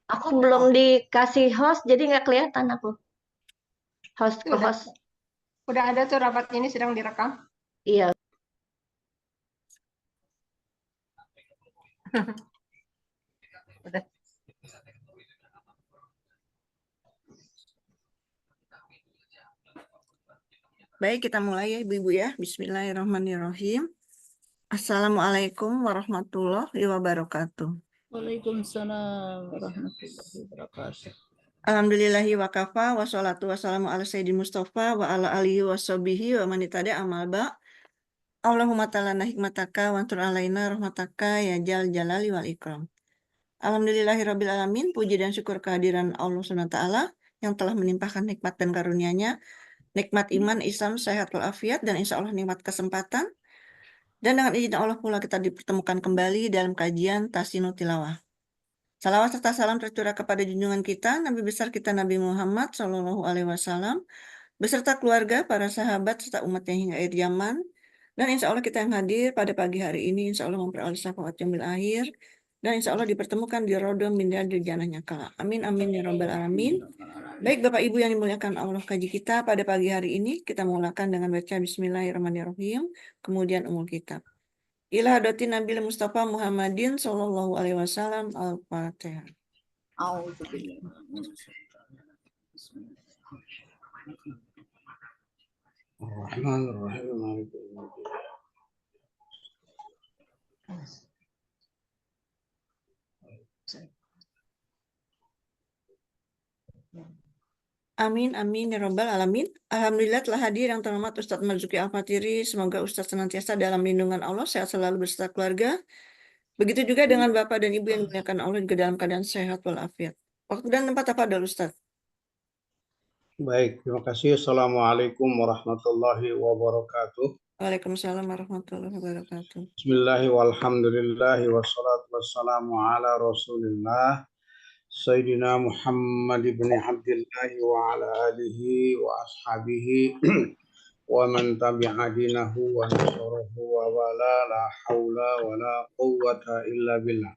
Aku belum Oh, dikasih host, jadi nggak kelihatan aku. Host itu ke host. udah ada tuh rapat ini sedang direkam. Iya. Udah. Baik, kita mulai ya Ibu-Ibu ya. Bismillahirrahmanirrahim. Assalamualaikum warahmatullahi wabarakatuh. Waalaikumsalam warahmatullahi wabarakatuh. Alhamdulillahi wa kafa wa sholatu wassalamu ala sayyidil mustafa wa ala alihi wa sahbihi wa man ittaba'a amal ba. Allahumma ta'ala hikmataka wa antur alaina rahmataka ya jal jalali wal ikram. Alhamdulillahi rabbil alamin. Puji dan syukur kehadiran Allah Subhanahu wa taala yang telah menimpahkan nikmat dan karunia-Nya, nikmat iman, Islam, sehat walafiat, dan insya Allah nikmat kesempatan. Dan dengan izin Allah pula kita dipertemukan kembali dalam kajian Tasinu Tilawah. Salawat serta salam tercurah kepada junjungan kita, Nabi besar kita Nabi Muhammad SAW, beserta keluarga, para sahabat, serta umatnya hingga akhir zaman. Dan insya Allah kita yang hadir pada pagi hari ini, insya Allah memperoleh syafaat yaumil akhir, dan insya Allah dipertemukan di Rodom min Daril Jannahnya kala. Amin, amin, ya Rabbal Alamin. Baik Bapak Ibu yang dimuliakan Allah, kaji kita pada pagi hari ini, kita mulakan dengan baca Bismillahirrahmanirrahim, kemudian umul kitab. Ila hadati Nabi Mustafa Muhammadin Sallallahu Alaihi Wasallam. Al-Fatihah. Amin, amin, ya Rabbal Alamin. Alhamdulillah telah hadir yang terhormat Ustadz Marzuki Al-Fatiri. Semoga Ustadz senantiasa dalam lindungan Allah, sehat selalu beserta keluarga. Begitu juga dengan Bapak dan Ibu yang dimuliakan Allah juga dalam keadaan sehat walafiat. Waktu dan tempat apa ada Ustadz? Baik, terima kasih. Assalamualaikum warahmatullahi wabarakatuh. Waalaikumsalam warahmatullahi wabarakatuh. Bismillahirrahmanirrahim. Walhamdulillahi wassalatu wassalamu ala Rasulillah Sayyidina Muhammad ibn Abdillah wa ala alihi wa ashabihi wa man tabi'a dinahu wa nasarahu wa wala la hawla wa la quwwata illa billah.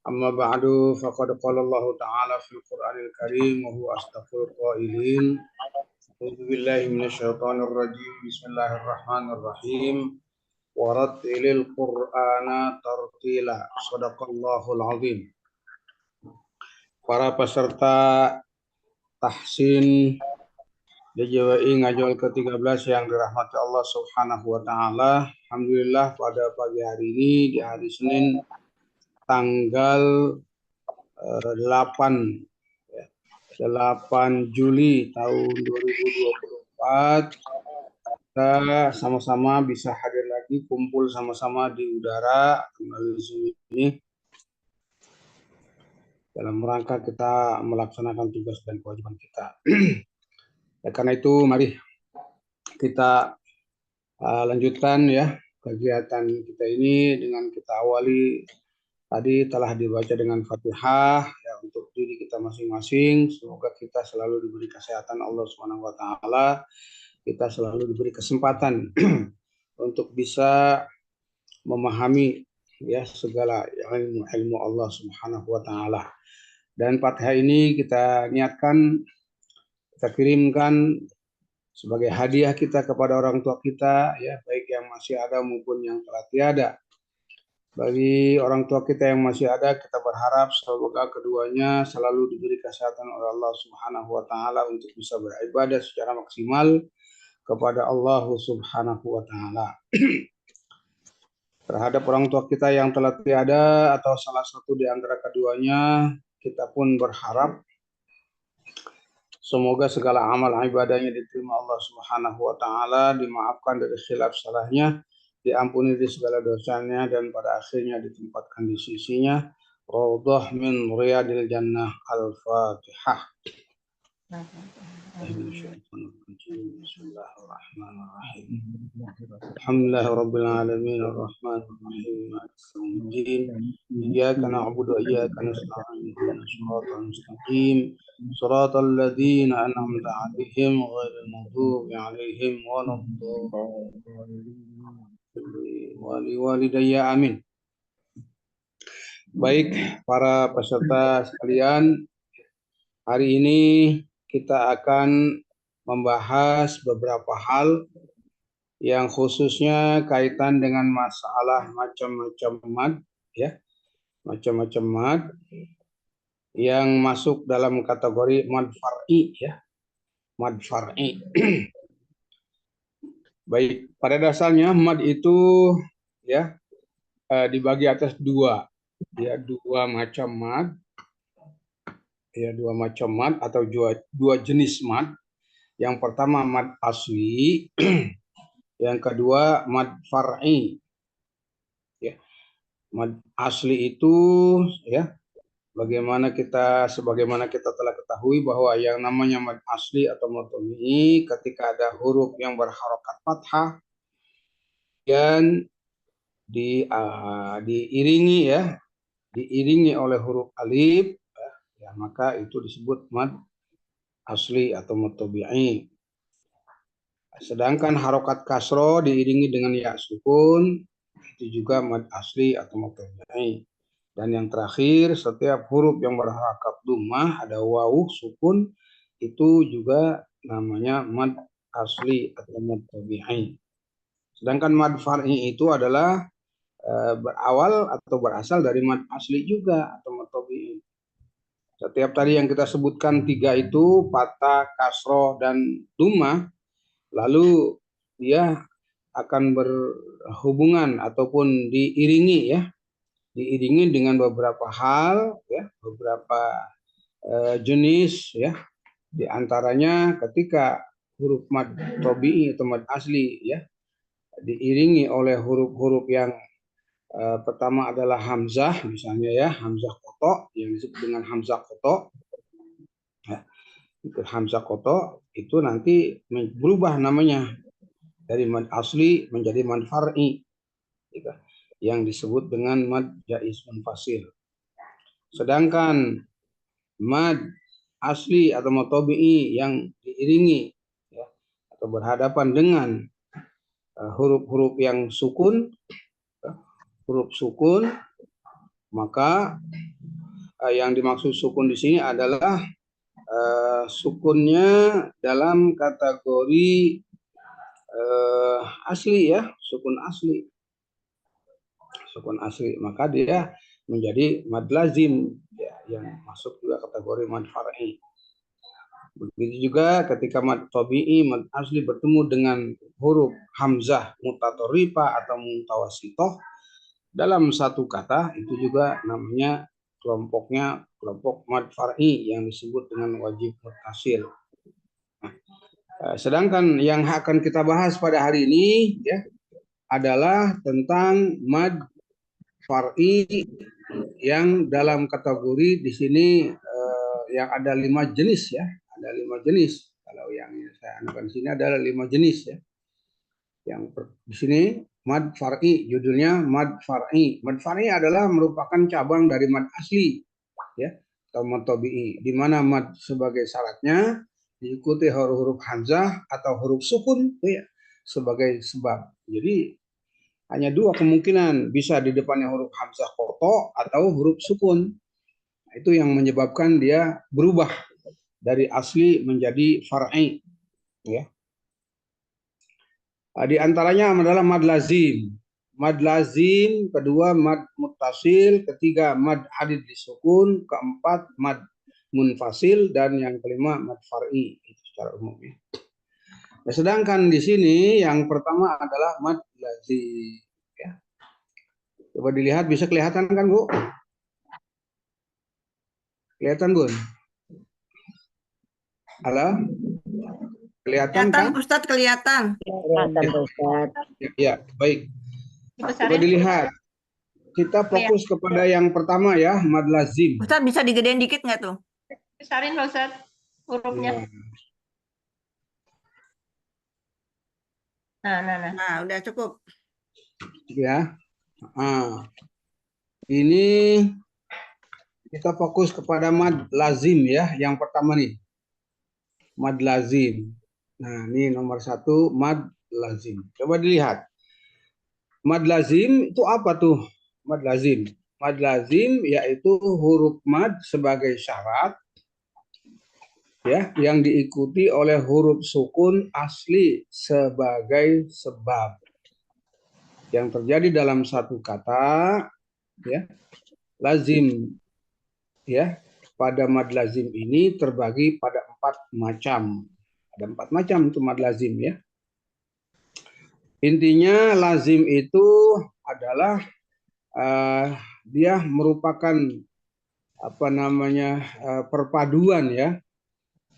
Amma ba'du faqad qala Allah ta'ala fil Qur'anil Karim wa huwa asdaqul qailin. A'udzu billahi minasyaitonir rajim. Bismillahirrahmanirrahim. Warattilil Qur'ana tartila. Shadaqallahul azim. Para peserta tahsin DJWI Ngajol ke-13 yang dirahmati Allah Subhanahu wa taala. Alhamdulillah pada pagi hari ini di hari Senin tanggal 8 Juli tahun 2024 kita sama-sama bisa hadir lagi, kumpul sama-sama di udara melalui Zoom ini dalam rangka kita melaksanakan tugas dan kewajiban kita. Karena itu mari kita lanjutkan ya kegiatan kita ini dengan kita awali tadi telah dibaca dengan Fatihah ya untuk diri kita masing-masing. Semoga kita selalu diberi kesehatan Allah Subhanahu wa taala. Kita selalu diberi kesempatan untuk bisa memahami ya segala ilmu Allah Subhanahu wa taala. Dan Fatihah ini kita niatkan, kita kirimkan sebagai hadiah kita kepada orang tua kita ya, baik yang masih ada maupun yang telah tiada. Bagi orang tua kita yang masih ada, kita berharap semoga keduanya selalu diberi kesehatan oleh Allah Subhanahu wa taala untuk bisa beribadah secara maksimal kepada Allah Subhanahu wa taala. Terhadap orang tua kita yang telah tiada atau salah satu di antara keduanya, kita pun berharap semoga segala amal ibadahnya diterima Allah Subhanahu wa taala, dimaafkan dari khilaf salahnya, diampuni dari segala dosanya, dan pada akhirnya ditempatkan di sisinya raudhah min riyadil jannah. Al-Fatihah. Bismillahirrahmanirrahim. Alhamdulillahi rabbil alamin arrahmanir rahim maliki yaumiddin iyyaka na'budu wa iyyaka nasta'in ihdinas siratal mustaqim siratal ladzina an'amta 'alaihim ghairil maghdubi 'alaihim waladdallin. Walidayya amin. Baik, para peserta sekalian, hari ini kita akan membahas beberapa hal yang khususnya kaitan dengan masalah macam-macam mad, ya, macam-macam mad yang masuk dalam kategori mad far'i, ya, mad far'i. Baik, pada dasarnya mad itu ya dibagi atas dua, ya, dua macam mad, ya, dua macam mad atau dua jenis mad. Yang pertama mad asli, yang kedua mad far'i. Ya, mad asli itu ya sebagaimana kita telah ketahui bahwa yang namanya mad asli atau mad tabi'i ketika ada huruf yang berharokat fathah dan diiringi oleh huruf alif, ya, maka itu disebut mad asli atau mad tabi'i. Sedangkan harokat kasro diiringi dengan ya sukun, itu juga mad asli atau mad tabi'i. Dan yang terakhir, setiap huruf yang berharokat dhammah ada wawu sukun, itu juga namanya mad asli atau mad tabi'i. Sedangkan mad far'i itu adalah berawal atau berasal dari mad asli juga atau mad tabi'i. Setiap tadi yang kita sebutkan tiga itu, patah, kasroh, dan dhammah, lalu dia akan berhubungan ataupun diiringi dengan beberapa hal, ya, beberapa jenis, ya. Di antaranya ketika huruf mad tabi'i atau mad asli, ya, diiringi oleh huruf-huruf yang pertama adalah hamzah, misalnya ya, hamzah koto yang disebut dengan hamzah koto. Ya, itu hamzah koto itu nanti berubah namanya dari mad asli menjadi mad far'i, gitu, yang disebut dengan mad jaiz munfasil. Sedangkan mad asli atau mad tabi'i yang diiringi, ya, atau berhadapan dengan huruf-huruf yang sukun, huruf sukun, maka yang dimaksud sukun di sini adalah sukunnya dalam kategori asli, ya, sukun asli. Sukun asli, maka dia menjadi mad lazim, ya, yang masuk juga kategori mad far'i. Begitu juga ketika mad tabi'i, mad asli bertemu dengan huruf hamzah mutatorifah atau mutawasitoh dalam satu kata, itu juga namanya kelompok mad far'i yang disebut dengan wajib muttasil. Sedangkan yang akan kita bahas pada hari ini, ya, adalah tentang mad far'i yang dalam kategori di sini yang ada 5 jenis, ya, ada 5 jenis. Kalau yang saya anukan di sini adalah 5 jenis, ya. Yang di sini mad far'i, judulnya mad far'i. Mad far'i adalah merupakan cabang dari mad asli, ya, atau mad tabi'i, di mana mad sebagai syaratnya diikuti huruf hamzah atau huruf sukun, ya, sebagai sebab. Jadi hanya dua kemungkinan, bisa di depannya huruf hamzah koto atau huruf sukun. Itu yang menyebabkan dia berubah dari asli menjadi far'i, ya. Di antaranya adalah mad lazim. Mad lazim, kedua mad muttasil, ketiga mad adid disukun, keempat mad munfasil, dan yang kelima mad far'i, itu secara umumnya. Nah, sedangkan di sini yang pertama adalah mad lazim, ya. Coba dilihat, bisa kelihatan kan, Bu? Kelihatan, Bun? Halo? Kelihatan kan? Ustadz, kelihatan. Ya, baik. Coba dilihat. Kita fokus kepada yang pertama, ya, mad lazim. Ustadz, bisa digedein dikit nggak tuh? Besarin Pak Ustadz hurufnya. Nah. Udah cukup. Ya. Ini kita fokus kepada mad lazim, ya, yang pertama nih. Mad lazim. Nah, ini nomor 1 mad lazim. Coba dilihat. Mad lazim itu apa tuh? Mad lazim. mad lazim yaitu huruf mad sebagai syarat ya yang diikuti oleh huruf sukun asli sebagai sebab. Yang terjadi dalam satu kata ya lazim ya pada mad lazim ini terbagi pada 4 macam. Ada 4 macam itu mad lazim ya. Intinya lazim itu adalah dia merupakan perpaduan ya,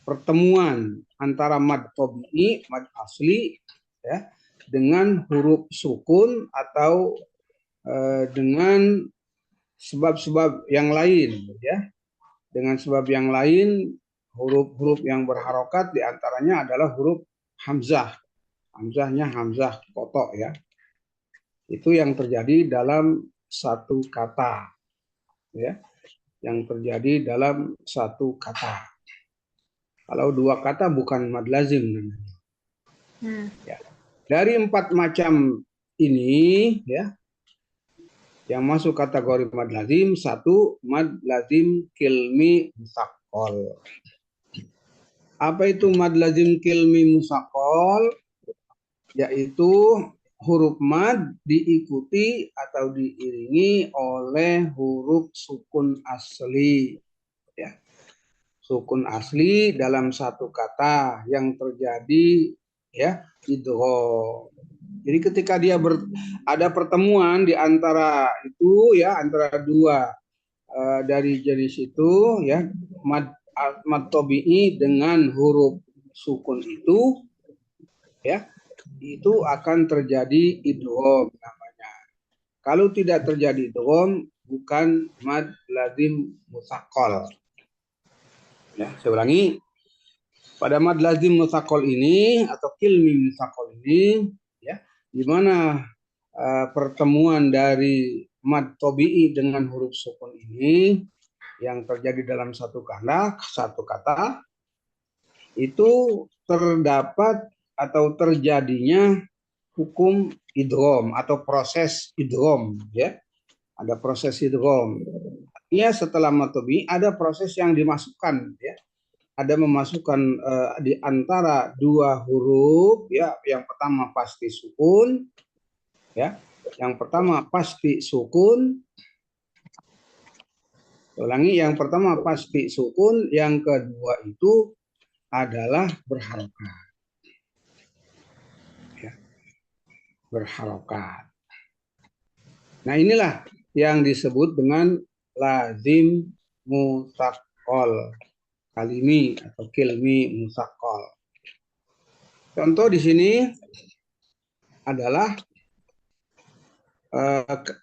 pertemuan antara mad tabi'i, mad asli ya dengan huruf sukun atau dengan sebab-sebab yang lain ya. Dengan sebab yang lain, huruf-huruf yang berharokat diantaranya adalah huruf hamzah. Hamzahnya hamzah kotok ya. Itu yang terjadi dalam satu kata ya. Yang terjadi dalam satu kata. Kalau 2 kata bukan mad lazim namanya. Ya. Dari 4 macam ini ya yang masuk kategori mad lazim, 1 mad lazim kilmi musaqqal. Apa itu mad lazim kilmi musaqqal? Yaitu huruf mad diikuti atau diiringi oleh huruf sukun asli ya. Sukun asli dalam satu kata yang terjadi ya idgham. Jadi ketika dia ada pertemuan di antara itu ya antara 2 dari jenis itu ya mad tabi'i dengan huruf sukun itu ya itu akan terjadi idgham namanya. Kalau tidak terjadi idgham bukan mad lazim musaqqal. Ya, saya ulangi. Pada mad lazim musaqqal ini atau kilmi musaqqal ini ya di mana pertemuan dari mad tabi'i dengan huruf sukun ini yang terjadi dalam satu kata itu terdapat atau terjadinya hukum idgham atau proses idgham ya. Ada proses idgham. Artinya setelah mad tabi'i ada proses yang dimasukkan ya. Ada memasukkan di antara 2 huruf ya. Yang pertama pasti sukun ya. Yang pertama pasti sukun. Ulangi, yang pertama pasti sukun, yang kedua itu adalah berharokat. Ya. Berharokat. Nah, inilah yang disebut dengan lazim musaqqal. Kalimi atau kilmi musaqqal. Contoh di sini adalah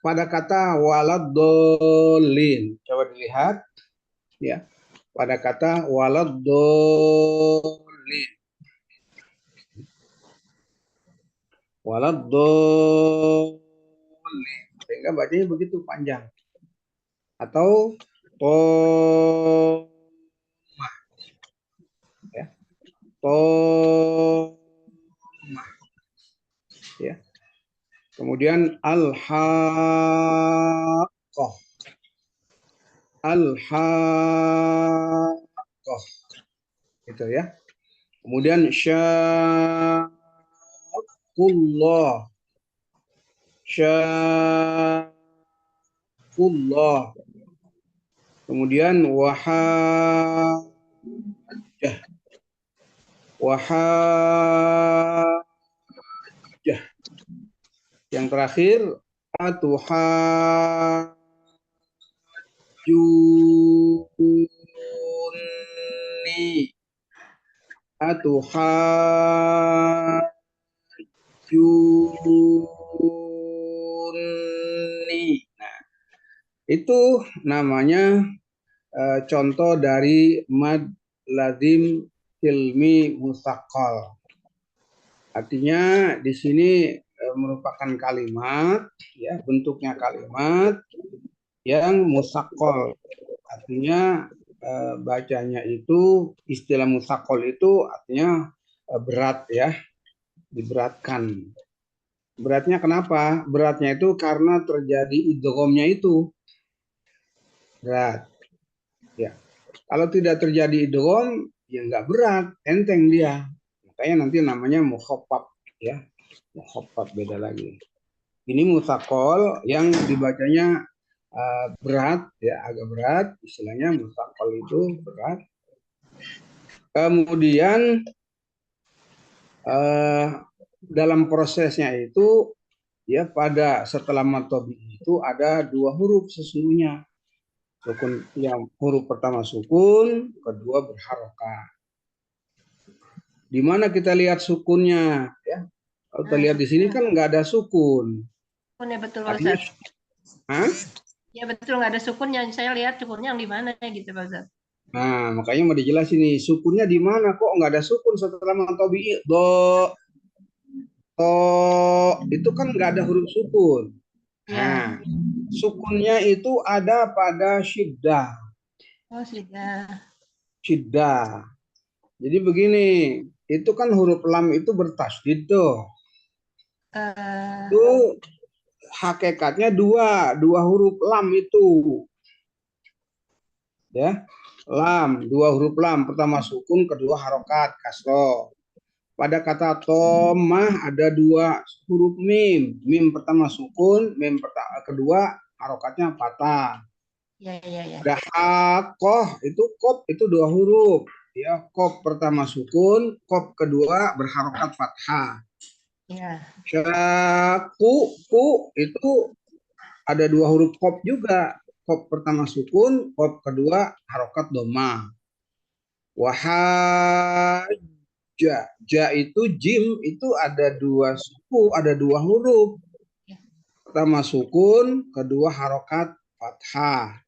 pada kata waladdallin. Coba dilihat ya. Pada kata waladdallin. Waladdallin. Sehingga bacanya begitu panjang. Atau ya. Ya. Kemudian al-haqqah. Al-haqqah. Itu ya. Kemudian syaqqullah. Syaqqullah. Kemudian wahajjah. Wahajjah. Yang terakhir atuhajjuni. Atuhajjuni. Nah, itu namanya contoh dari mad lazim kilmi musaqqal. Artinya di sini merupakan kalimat ya, bentuknya kalimat yang musaqqal. Artinya bacanya itu istilah musaqqal itu artinya berat ya, diberatkan. Beratnya kenapa? Beratnya itu karena terjadi idghamnya itu. berat. Ya, kalau tidak terjadi idgham, ya nggak berat, enteng dia. Makanya nanti namanya mukhaffaf, ya, mukhaffaf beda lagi. Ini mutsaqal yang dibacanya berat, ya, agak berat. Istilahnya mutsaqal itu berat. Kemudian dalam prosesnya itu, ya, pada setelah matobi itu ada 2 huruf sesungguhnya. Sukun yang huruf pertama sukun, kedua berharokat. Di mana kita lihat sukunnya, ya? Kalau kita lihat di sini kan nggak ada sukun. Sukun ya betul Pak Artinya, Ustadz. Ya betul, nggak ada sukunnya. Saya lihat sukunnya yang di mana gitu Pak Ustadz. nah, makanya mau dijelasin nih, sukunnya di mana, kok nggak ada sukun setelah matobi? Do, to, itu kan nggak ada huruf sukun. Nah, sukunnya itu ada pada syiddah. Oh sudah. Syiddah. Jadi begini, itu kan huruf lam itu bertasydid tuh. Itu hakikatnya dua huruf lam itu. Ya, lam, 2 huruf lam, pertama sukun, kedua harokat kasroh. Pada kata tomah ada 2 huruf mim. Mim pertama sukun, mim kedua harokatnya patah. Ya. Ada hakoh itu kop itu 2 huruf. Ya, kop pertama sukun, kop kedua berharokat fathah. Ya. Syaku ku itu ada 2 huruf kop juga. Kop pertama sukun, kop kedua harokat doma. Wahaja, ja itu jim itu ada 2 suku, ada 2 huruf. Pertama sukun, kedua harokat fathah.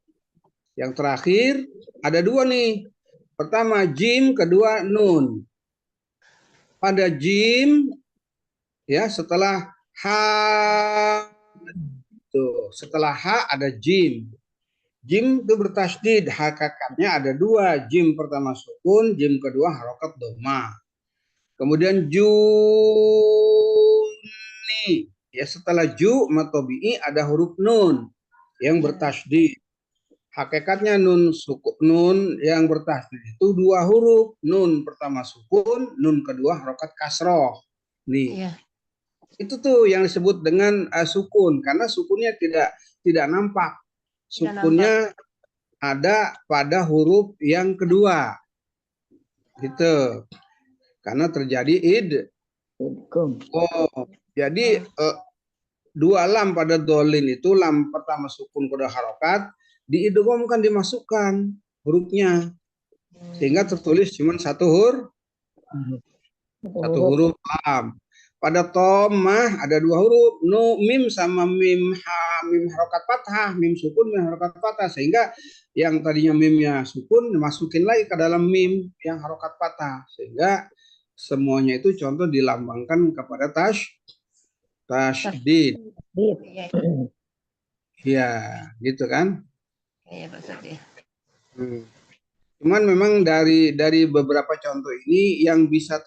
Yang terakhir ada 2 nih. Pertama jim, kedua nun. Pada jim, ya, setelah ha, tuh, setelah ha ada jim. Jim itu bertasydid, hakikatnya ada 2. Jim pertama sukun, jim kedua harokat doma. Kemudian juni, ya, setelah ju matobi'i ada huruf nun yang bertasydid. Hakikatnya nun yang bertasydid itu 2 huruf. Nun pertama sukun, nun kedua harokat kasroh. Nih. Iya. Itu tuh yang disebut dengan sukun, karena sukunnya tidak nampak. Sukunnya ada pada huruf yang kedua. Gitu. Karena terjadi jadi 2 lam pada dolin itu, lam pertama sukun kedua harokat, diidghamkan, dimasukkan hurufnya. Sehingga tertulis cuma 1 huruf lam. Pada tomah ada 2 huruf, nu mim sama mim harokat fathah, mim sukun, mim harokat fathah, sehingga yang tadinya mimnya sukun dimasukin lagi ke dalam mim yang harokat fathah, sehingga semuanya itu contoh dilambangkan kepada tasydid. Ya, gitu kan? Iya Pak Ustadz ya. Cuman memang dari beberapa contoh ini yang bisa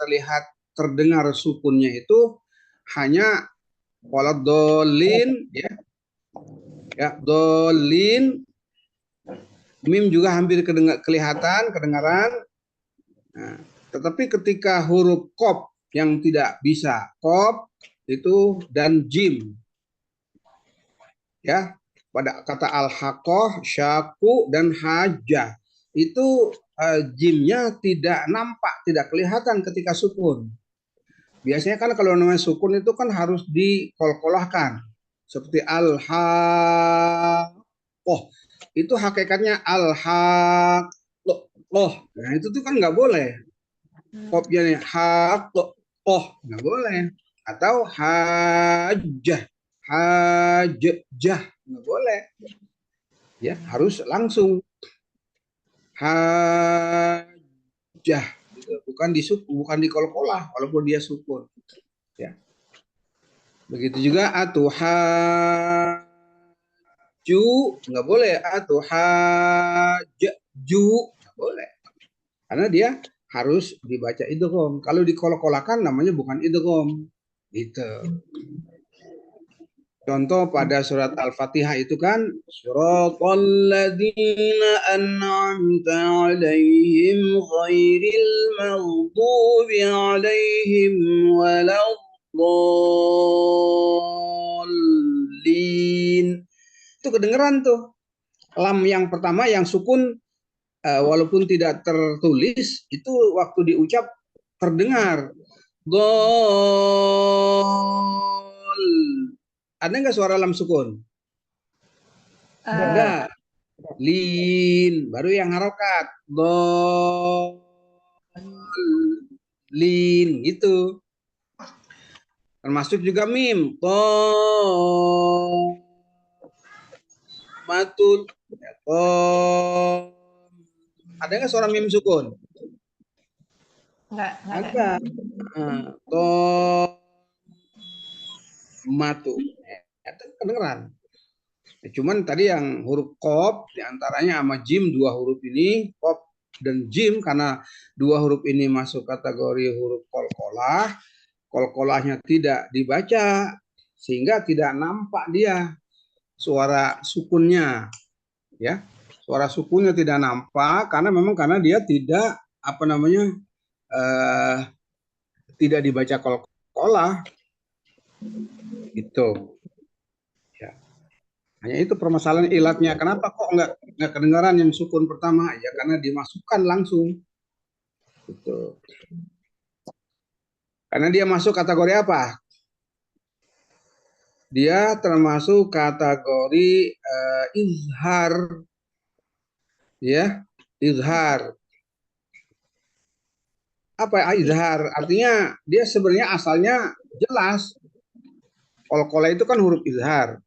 terdengar sukunnya itu hanya waladh dolin, ya, dolin, mim juga hampir kedengaran. Nah, tetapi ketika huruf kop yang tidak bisa, kop itu dan jim, ya, pada kata al-haqqah, syaku dan hajah itu jimnya tidak nampak, tidak kelihatan ketika sukun. Biasanya kan kalau namanya sukun itu kan harus dikolkolahkan, seperti al-haqqah, itu hakikatnya al-haqqah. Nah, itu tuh kan nggak boleh. Kopnya nih haqqah nggak boleh, atau hajah nggak boleh. Ya, harus langsung hajah, bukan dikol-kolah walaupun dia sukun, ya. Begitu juga atuhaju nggak boleh, atuhajju nggak boleh, karena dia harus dibaca idgham. Kalau dikol-kolakan namanya bukan idgham, gitu. Contoh pada surat Al-Fatihah itu kan suratal ladzina an'amta 'alaihim ghairil maghdubi 'alaihim waladdallin. Itu kedengeran tuh. Lam yang pertama yang sukun walaupun tidak tertulis itu waktu diucap terdengar. Gol. Ada nggak suara lam sukun? Ada. Lin. Baru yang harokat. Gol. Lin. Gitu. Termasuk juga mim. Gol. Matul. Gol. Ada nggak suara mim sukun? Enggak ada. Ada. Gol. Matu. Itu kedengeran. Cuman tadi yang huruf qaf diantaranya sama jim, dua huruf ini qaf dan jim, karena dua huruf ini masuk kategori huruf qalqalah, qalqalahnya tidak dibaca sehingga tidak nampak dia suara sukunnya, ya, suara sukunnya tidak nampak karena dia tidak tidak dibaca qalqalah itu. Hanya itu permasalahan ilatnya. Kenapa kok nggak kedengaran yang sukun pertama? Ya karena dimasukkan langsung. Gitu. Karena dia masuk kategori apa? Dia termasuk kategori izhar. Ya, izhar. Apa izhar? Artinya dia sebenarnya asalnya jelas. Qalqalah itu kan huruf izhar.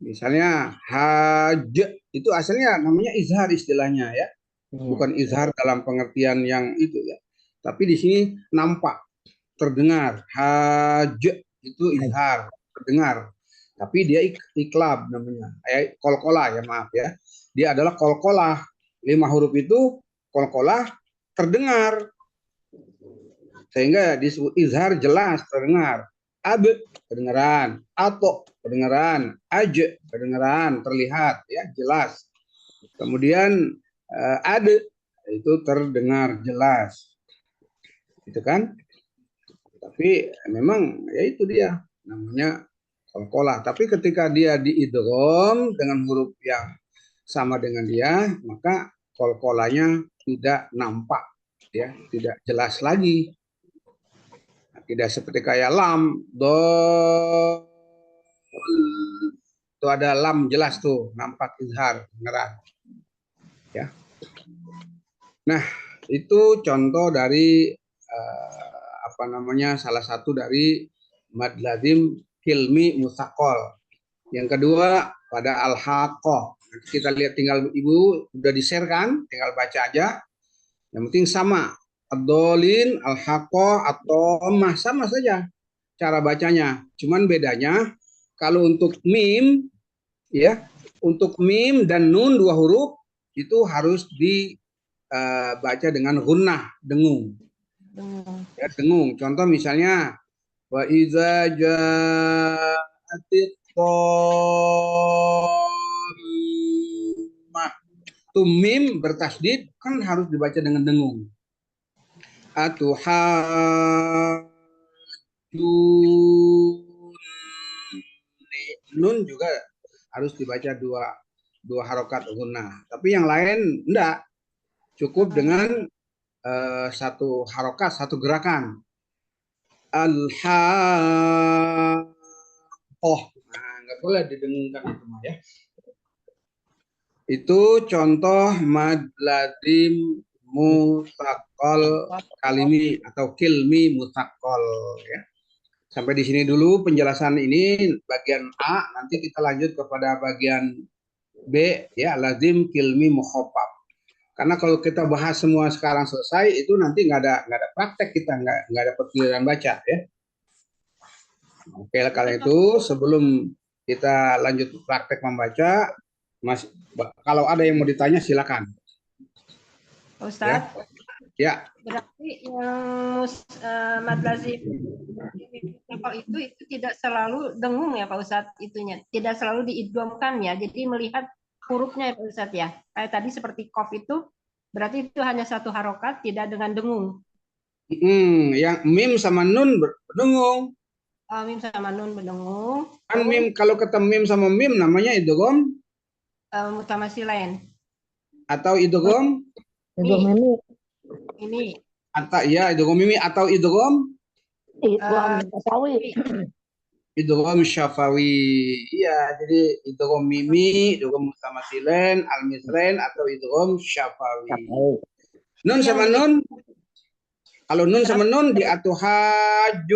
Misalnya haj itu asalnya namanya izhar istilahnya ya, bukan izhar dalam pengertian yang itu ya. Tapi di sini nampak, terdengar. Haj itu izhar, terdengar. Tapi dia iklab namanya, qalqalah ya, maaf ya. Dia adalah qalqalah. 5 huruf itu qalqalah terdengar. Sehingga disebut izhar jelas terdengar. Ab kedengaran, ato kedengaran, aj kedengaran, terlihat ya, jelas. Kemudian ada itu terdengar jelas. Gitu kan? Tapi memang ya itu dia namanya qalqalah. Tapi ketika dia diidgham dengan huruf yang sama dengan dia, maka qalqalahnya tidak nampak ya, tidak jelas lagi. Tidak seperti kayak lam, itu ada lam jelas tuh, nampak izhar, beneran. Ya. Nah, itu contoh dari salah satu dari mad lazim kilmi musaqqal. Yang kedua pada al-haqqah. Kita lihat, tinggal Ibu udah di-share kan, tinggal baca aja. Yang penting sama. Ad-dolin, al-haqqah, at-tammah, sama saja cara bacanya. Cuman bedanya kalau untuk mim ya, untuk mim dan nun 2 huruf itu harus dibaca dengan gunnah, dengung. Ya, dengung. Contoh misalnya wa iza ja'atit tammah. Itu mim bertasdid kan harus dibaca dengan dengung. Nun juga harus dibaca dua harokat gunnah. Tapi yang lain enggak, cukup dengan satu harokat, satu gerakan. Nah, nggak boleh didengungkan itu mah ya. Itu contoh mad lazim musaqqal kalimi atau kilmi musaqqal ya. Sampai di sini dulu penjelasan ini bagian A, nanti kita lanjut kepada bagian B ya, lazim kilmi mukhaffaf. Karena kalau kita bahas semua sekarang selesai itu nanti nggak ada praktek, kita nggak dapat giliran baca ya. Oke, kalau itu sebelum kita lanjut praktek membaca, kalau ada yang mau ditanya silakan. Ustadz, Ya, Berarti yang mad lazim itu tidak selalu dengung ya Pak Ustadz itunya. Tidak selalu diidghamkan ya. Jadi melihat hurufnya ya Pak Ustadz ya. Kayak tadi seperti kof itu berarti itu hanya satu harokat tidak dengan dengung. yang mim sama nun berdengung. Oh, mim sama nun berdengung. Kan mim, kalau kata mim sama mim namanya idgham Mutamasilain. atau idgham Ini atau ya idgham mimi atau idgham idgham syafawi. Iya, jadi idgham mimi, idgham mutamasilain, al-misrain atau idgham syafawi. Nun sama nun, kalau nun sama nun di atuhajun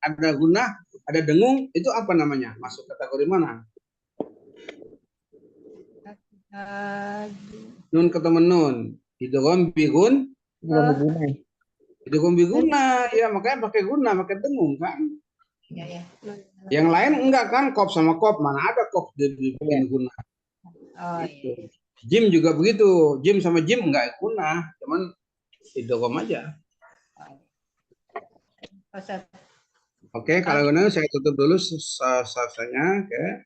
ada gunah, ada dengung, itu apa namanya? Masuk kategori mana? Nun ketemu nun, idgham bigun, idgham biguna, ya makanya pakai guna, pakai dengung kan? ya. Yang lain enggak kan, kop sama kop, mana ada kop dibikin guna? Oh, Gitu. Jim juga begitu, jim sama jim enggak guna, cuman idgham aja. Oke, kalau guna saya tutup dulu sasanya. Oke.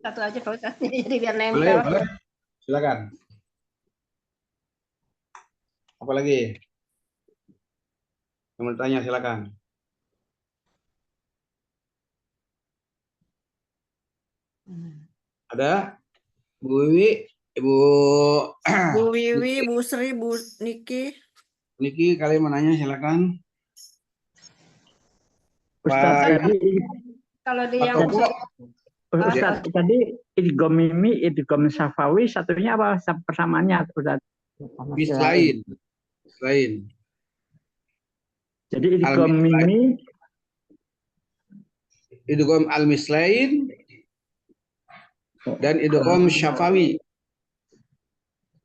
Satu aja Pak Ustadz, jadi biar Boleh, nempel. boleh. Silakan. Apalagi? Yang mau tanya silakan. Ada? Bu Wiwi, Ibu Bu Wiwi, Bu Sri, Bu Niki. Niki, kalian mau nanya silakan. Ustaz Pak tadi, Kalau di Pak yang Topo, Ustaz tadi idgham mimi, idgham syafawi, satunya apa persamaannya Ustaz? mislain. Lain. Jadi idgham mimi, Idgham al-mislain dan idgham syafawi.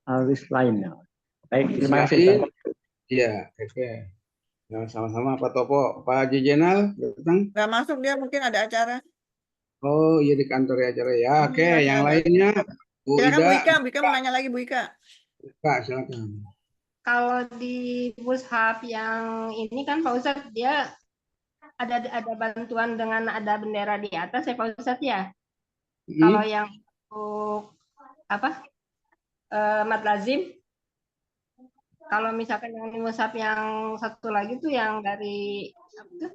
harus lain. Baik, terima kasih. Ustaz. Iya, oke. Ya, sama-sama Pak Topo. Pak Jijenal datang. Nggak masuk dia, mungkin ada acara. Oh, iya di kantor ya acara ya. Oke, Iya, yang ada. lainnya Bu Silakan Bu Ida. Ika, Bu Ika mau nanya lagi Bu Ika. Kak, silakan. kalau di mushaf yang ini kan Pak Ustadz dia ada bantuan dengan ada bendera di atas ya Pak Ustadz ya. Kalau yang untuk apa mad lazim, kalau misalkan yang di mushaf yang satu lagi tuh yang dari apa tuh?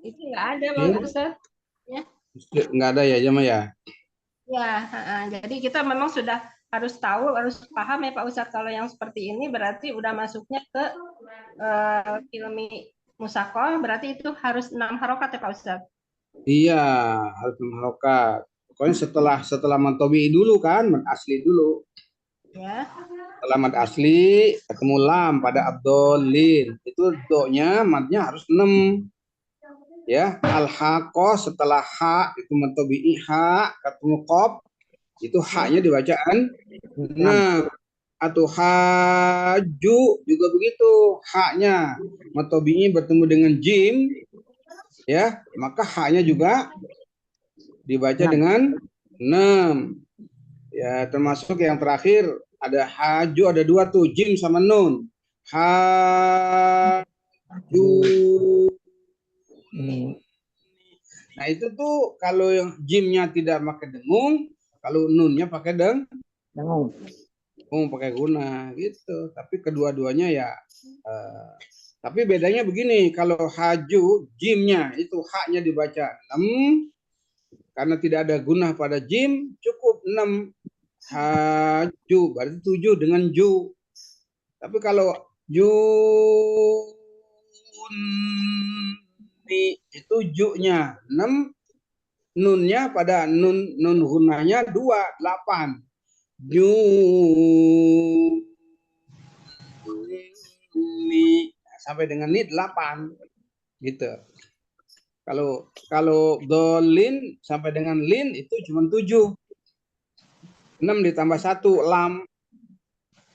Itu nggak ada Pak Ustadz. Nggak ada ya, Jama ya? Ya, jadi kita memang sudah harus tahu, harus paham ya Pak Ustadz kalau yang seperti ini berarti udah masuknya ke ilmi musakoh, berarti itu harus 6 harokat ya Pak Ustadz. Iya, harus 6 harokat. Pokoknya setelah mantobi dulu kan, mad asli dulu. Ya. Setelah mad asli ketemu lam pada abdolin, itu do-nya madnya harus 6. Ya, al-haqoh setelah ha itu mantobi ha ketemu qaf, itu haknya dibacaan 6. Atau haju juga begitu, haknya mantobinya bertemu dengan jim, ya, maka haknya juga dibaca dengan 6. Ya, termasuk yang terakhir ada haju, ada 2 tuh, jim sama nun. Haju. Nah, itu tuh kalau yang jimnya tidak pakai dengung, kalau nunnya pakai dengung, pakai guna gitu. Tapi kedua-duanya ya tapi bedanya begini, kalau haju jimnya itu haknya dibaca 6 karena tidak ada gunah pada jim, cukup 6. Haju berarti 7 dengan ju. Tapi kalau juni itu ju-nya 6, nunnya pada nun gunahnya 2, 8. Juni sampai dengan ni 8 gitu. Kalau dolin sampai dengan lin itu cuma 7. 6 ditambah 1 lam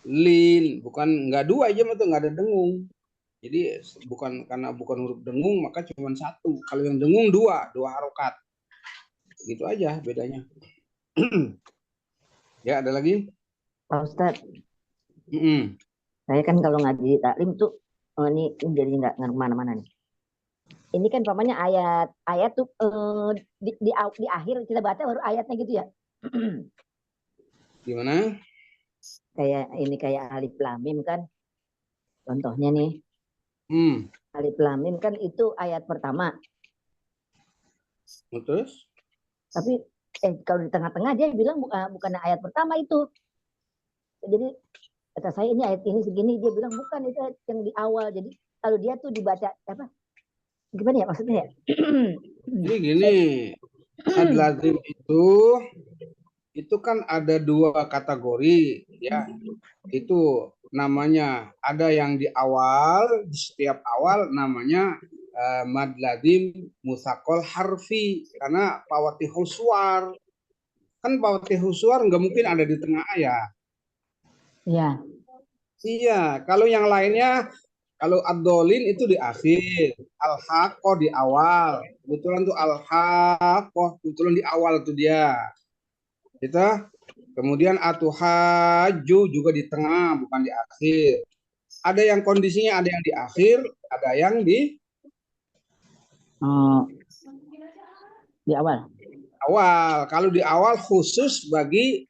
lin, bukan enggak 2 aja itu enggak ada dengung. Jadi karena bukan huruf dengung maka cuma 1. Kalau yang dengung 2 harokat. Gitu aja bedanya. Ya, ada lagi? Pak Ustadz, Mm-mm. Saya kan kalau ngaji taklim tuh, ini jadi nggak kemana-mana nih. Ini kan pamannya ayat tuh di akhir kita baca baru ayatnya gitu ya. Gimana? Kayak alif lam mim kan. Contohnya nih, Hmm. alif lam mim kan itu ayat pertama. Terus? Tapi kalau di tengah-tengah dia bilang bukan ayat pertama itu. Jadi kata saya ini ayat ini segini, dia bilang bukan itu ayat yang di awal. Jadi kalau dia tuh dibaca apa? Gimana ya maksudnya ya? Jadi gini, mad lazim itu kan ada dua kategori ya. Itu namanya ada yang di awal, di setiap awal namanya mad lazim musakol harfi karena pawatihus suwar. Kan pawatihus suwar nggak mungkin ada di tengah ayat. Iya. Iya, kalau yang lainnya, kalau ad-dolin itu di akhir, al-haqqah di awal. Kebetulan tuh al-haqqah, kebetulan di awal tuh dia. Kita kemudian atuhaju juga di tengah, bukan di akhir. Ada yang kondisinya ada yang di akhir, ada yang di Di awal. awal. Kalau di awal khusus bagi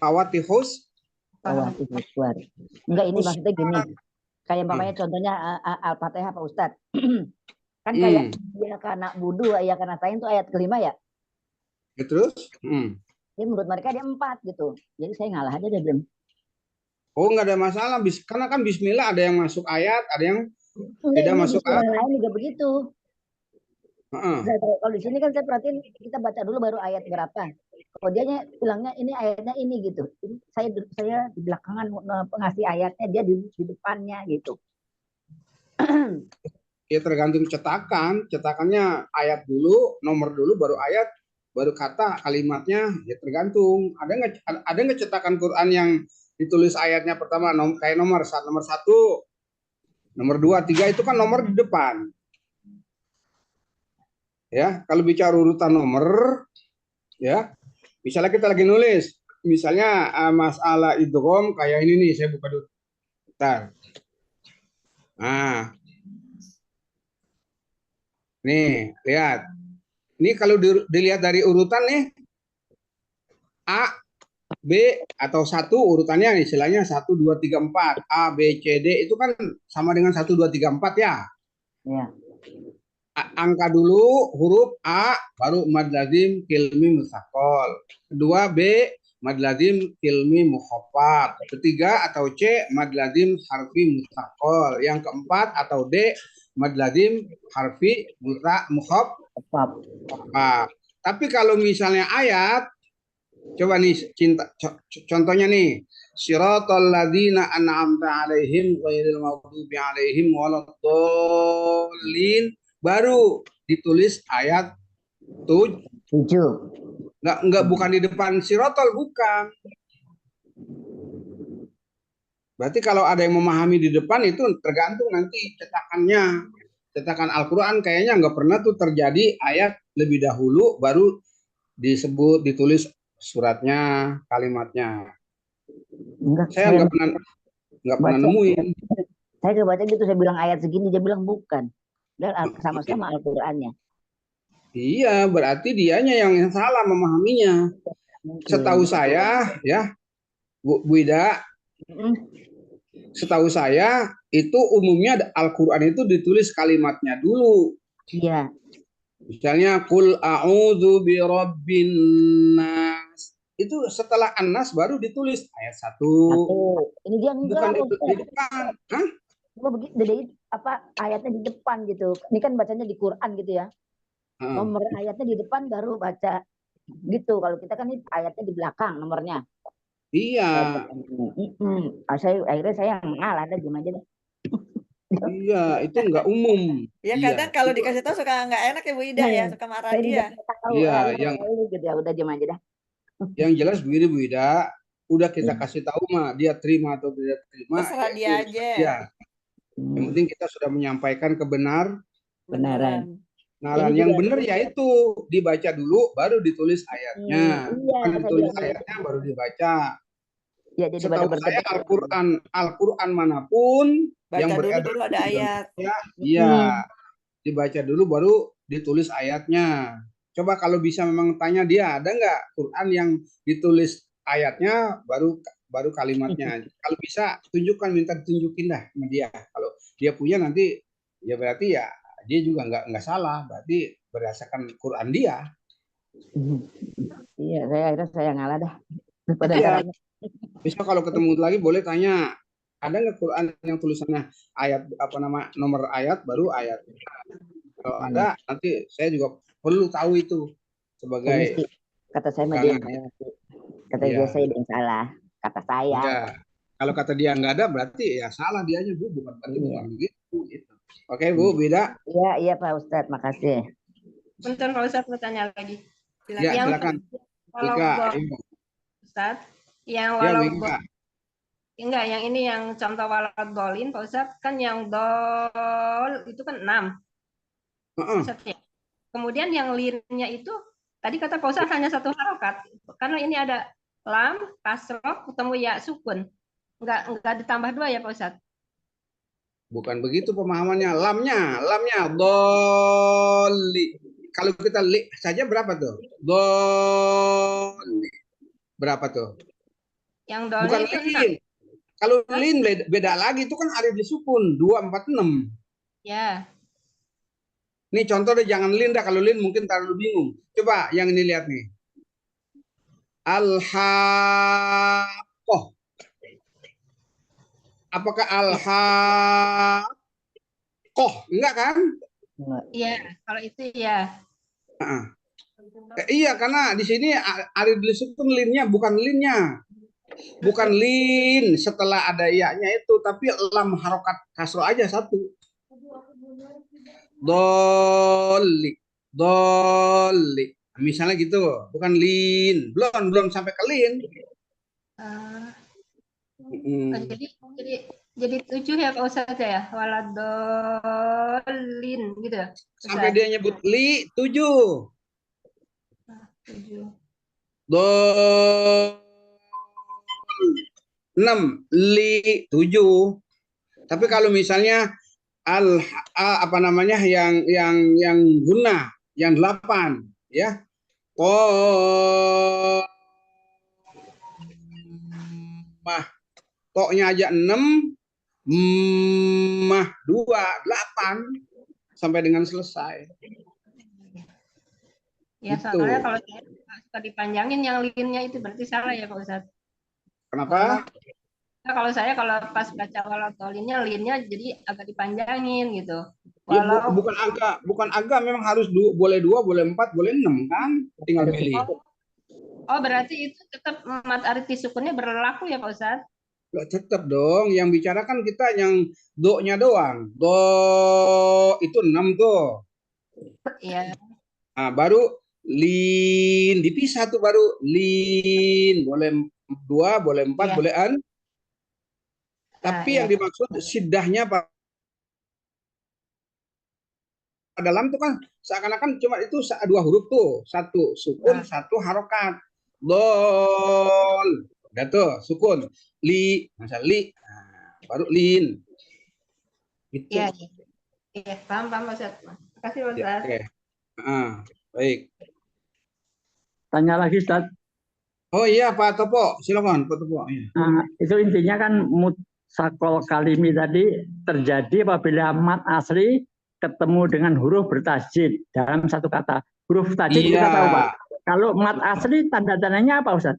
pawatihus Suwar. Enggak, ini maksudnya gini. Kayak umpamanya contohnya Al-Fatihah Pak Ustadz. Kan kayak ya karena budu ya karena sain itu ayat kelima ya. terus? Jadi menurut mereka dia 4 gitu. Jadi saya ngalah aja dia belum. Oh, nggak ada masalah. Karena kan bismillah ada yang masuk ayat, ada yang tidak masuk ayat. Lain juga begitu. Kalau di sini kan saya perhatiin kita baca dulu baru ayat berapa. Kalau dia bilangnya ini ayatnya ini gitu. Ini saya di belakangan pengasih ayatnya, dia di depannya gitu. Ya tergantung cetakan. Cetakannya ayat dulu, nomor dulu, baru ayat, baru kata, kalimatnya. Ya tergantung. Ada nggak cetakan Quran yang ditulis ayatnya pertama kayak nomor 1, nomor 2, 3 itu kan nomor di depan. Ya, kalau bicara urutan nomor, ya, misalnya kita lagi nulis, misalnya masalah idgham kayak ini nih, saya buka dulu. Bentar. Nah, nih, lihat. Ini kalau dilihat dari urutan nih, A, B, atau 1 urutannya istilahnya 1, 2, 3, 4. A, B, C, D itu kan sama dengan 1, 2, 3, 4 ya. Iya. Angka dulu huruf A, baru mad lazim kilmi musakol. Kedua B, mad lazim kilmi mukhaffaf. Ketiga atau C, mad lazim harfi musakol. Yang keempat atau D, mad lazim harfi mukhaffaf. Tapi kalau misalnya ayat, coba nih contohnya nih, siratal ladzina an'amta alaihim ghairil maghdubi alaihim waladdallin, baru ditulis ayat 7. Enggak, bukan di depan sirotol, bukan. Berarti kalau ada yang memahami di depan itu tergantung nanti cetakannya. Cetakan Al-Quran kayaknya nggak pernah tuh terjadi ayat lebih dahulu baru ditulis suratnya, kalimatnya. Saya nggak pernah nemuin. Saya kebaca gitu, saya bilang ayat segini, dia bilang bukan. Dan sama-sama Al-Qur'annya. Iya, berarti dianya yang salah memahaminya. Setahu saya, ya, Bu Ida, setahu saya itu umumnya Al-Qur'an itu ditulis kalimatnya dulu. Iya. Misalnya qul a'udzu birabbin nas. Itu setelah an-nas baru ditulis ayat 1. Ini dia bukan di depan. Hah? Jadi ayatnya di depan gitu. Ini kan bacanya di Quran gitu ya. Nomor ayatnya di depan baru baca gitu. Kalau kita kan ini ayatnya di belakang nomornya. Iya. Akhirnya saya ngalah ada gimana aja deh. Iya, itu nggak umum. Ya kadang kalau dikasih tahu suka nggak enak ya Bu Ida ya, suka marah dia. Iya, yang gitu ya, udah jam aja dah. Yang jelas begini Bu Ida, udah kita kasih tahu mah dia terima atau tidak terima. Terserah dia aja. Ya. Yang penting kita sudah menyampaikan kebenaran. Yang benar yaitu dibaca dulu baru ditulis ayatnya. Bukan ditulis ayatnya baru dibaca. Ya, jadi Setahu pada saya berbeda. Al-Quran manapun yang Baca dulu beredar baru ada di ayat. Indonesia, iya, dibaca dulu baru ditulis ayatnya. Coba kalau bisa memang tanya dia, ada nggak Quran yang ditulis ayatnya baru kalimatnya. Kalau bisa tunjukkan, minta tunjukin dah sama dia. Kalau dia punya nanti ya berarti ya dia juga nggak salah, berarti berdasarkan Quran dia. Iya, akhirnya saya ngalah dah. Pada Iya. caranya. Bisa kalau ketemu lagi boleh tanya, ada nggak Quran yang tulisannya ayat apa nama nomor ayat baru ayat. Kalau ada nanti saya juga perlu tahu itu Kayaknya sebagai sih, kata saya mah dia yang pegangan. salah sih. Kata Iya. dia saya yang salah. Kata saya. Iya. Kalau kata dia nggak ada berarti ya salah dianya Bu, bukan berarti Iya. bukan begitu. Gitu. Oke Bu, beda. Iya, iya Pak Ustadz, makasih. Punten Pak Ustadz mau tanya lagi. Ya Yang silakan. walau Wika, gol, Ustadz, yang ya walau Wika. enggak, yang ini yang contoh walau golin Pak Ustadz, kan yang dol itu kan 6. Ustadz, ya. Kemudian yang linnya itu tadi kata Pak Ustadz hanya 1 harokat. Karena ini ada lam, kasroh, ketemu ya sukun. Enggak ditambah 2 ya Pak Ustadz? Bukan begitu pemahamannya. Lamnya doli. Kalau kita li saja berapa tuh? Doli. Berapa tuh? Yang dolnya Bukan itu lin. 6. Kalau lin beda lagi, itu kan alif disukun 2, 4, 6. Ya. Nih contoh deh, jangan lin dah. Kalau lin mungkin terlalu bingung. Coba yang ini lihat nih. Al-Haqqah. Apakah Al-Haqqah? Enggak kan? Iya, kalau itu ya. Iya, karena di sini alif disukun linnya bukan linnya. Bukan lin setelah ada iya-nya itu, tapi lam harokat kasro aja 1. Doli. Misalnya gitu, bukan lin. Belum sampai ke lin. Jadi 7 ya Pak Ustadz ya, waladolin gitu. Sampai dia nyebut li 7. 7. 6 li 7. Tapi kalau misalnya apa namanya yang guna yang 8 ya. Toknya aja 6 mah 2 8 sampai dengan selesai. Ya gitu. soalnya kalau saya suka dipanjangin yang linnya itu berarti salah ya Pak Ustadz. Kenapa? Kalau saya kalau pas baca walatolinnya linnya jadi agak dipanjangin gitu. Ya, bukan agak memang harus boleh 2, boleh 4, boleh 6 kan? Tinggal pilih. Oh berarti itu tetap mat arti sukunnya berlaku ya Pak Ustadz? Tetap dong, yang bicarakan kita yang do-nya doang. Do itu 6 tuh. Iya. Nah, baru lin dipisah tuh baru lin boleh 2, boleh 4, boleh an. Tapi yang dimaksud siddahnya pada dalam tuh kan seakan-akan cuma itu 2 huruf tuh, 1 sukun, 1 harokat. Dol, udah tuh sukun. Li, masa li, nah, baru lin. Gitu. Iya, paham Ustadz. Terima kasih Ustadz. Oke. Baik. Tanya lagi Ustaz. Oh iya Pak Topo, silakan Pak Topo. Itu intinya kan mutsaqal kalimi tadi terjadi apabila mat asli ketemu dengan huruf bertasjid dalam satu kata. Huruf tasjid kita tahu Pak. Kalau mat asli tanda-tandanya apa Ustaz?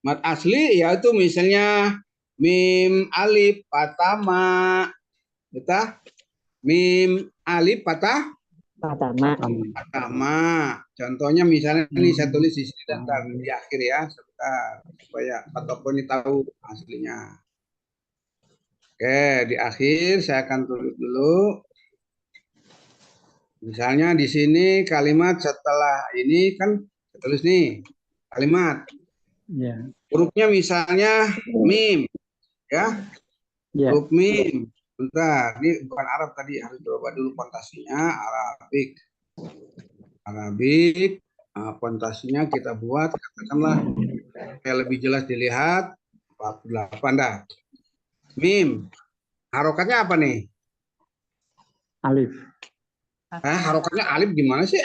Mat asli yaitu misalnya mim alif patah ma, betul? Mim alif patah ma. Contohnya misalnya ini saya tulis di sini dan di akhir ya, sebentar supaya Pak Topo ini tahu aslinya. Oke, di akhir saya akan tulis dulu. Misalnya di sini kalimat setelah ini kan saya tulis nih kalimat. Hurufnya misalnya mim, ya. Huruf mim. Bentar, ini bukan Arab tadi, harus coba dulu pontasinya Arabik. Pontasinya kita buat, katakanlah supaya lebih jelas dilihat. 48 dah. Mim. Harokatnya apa nih? Alif. Harokatnya alif gimana sih?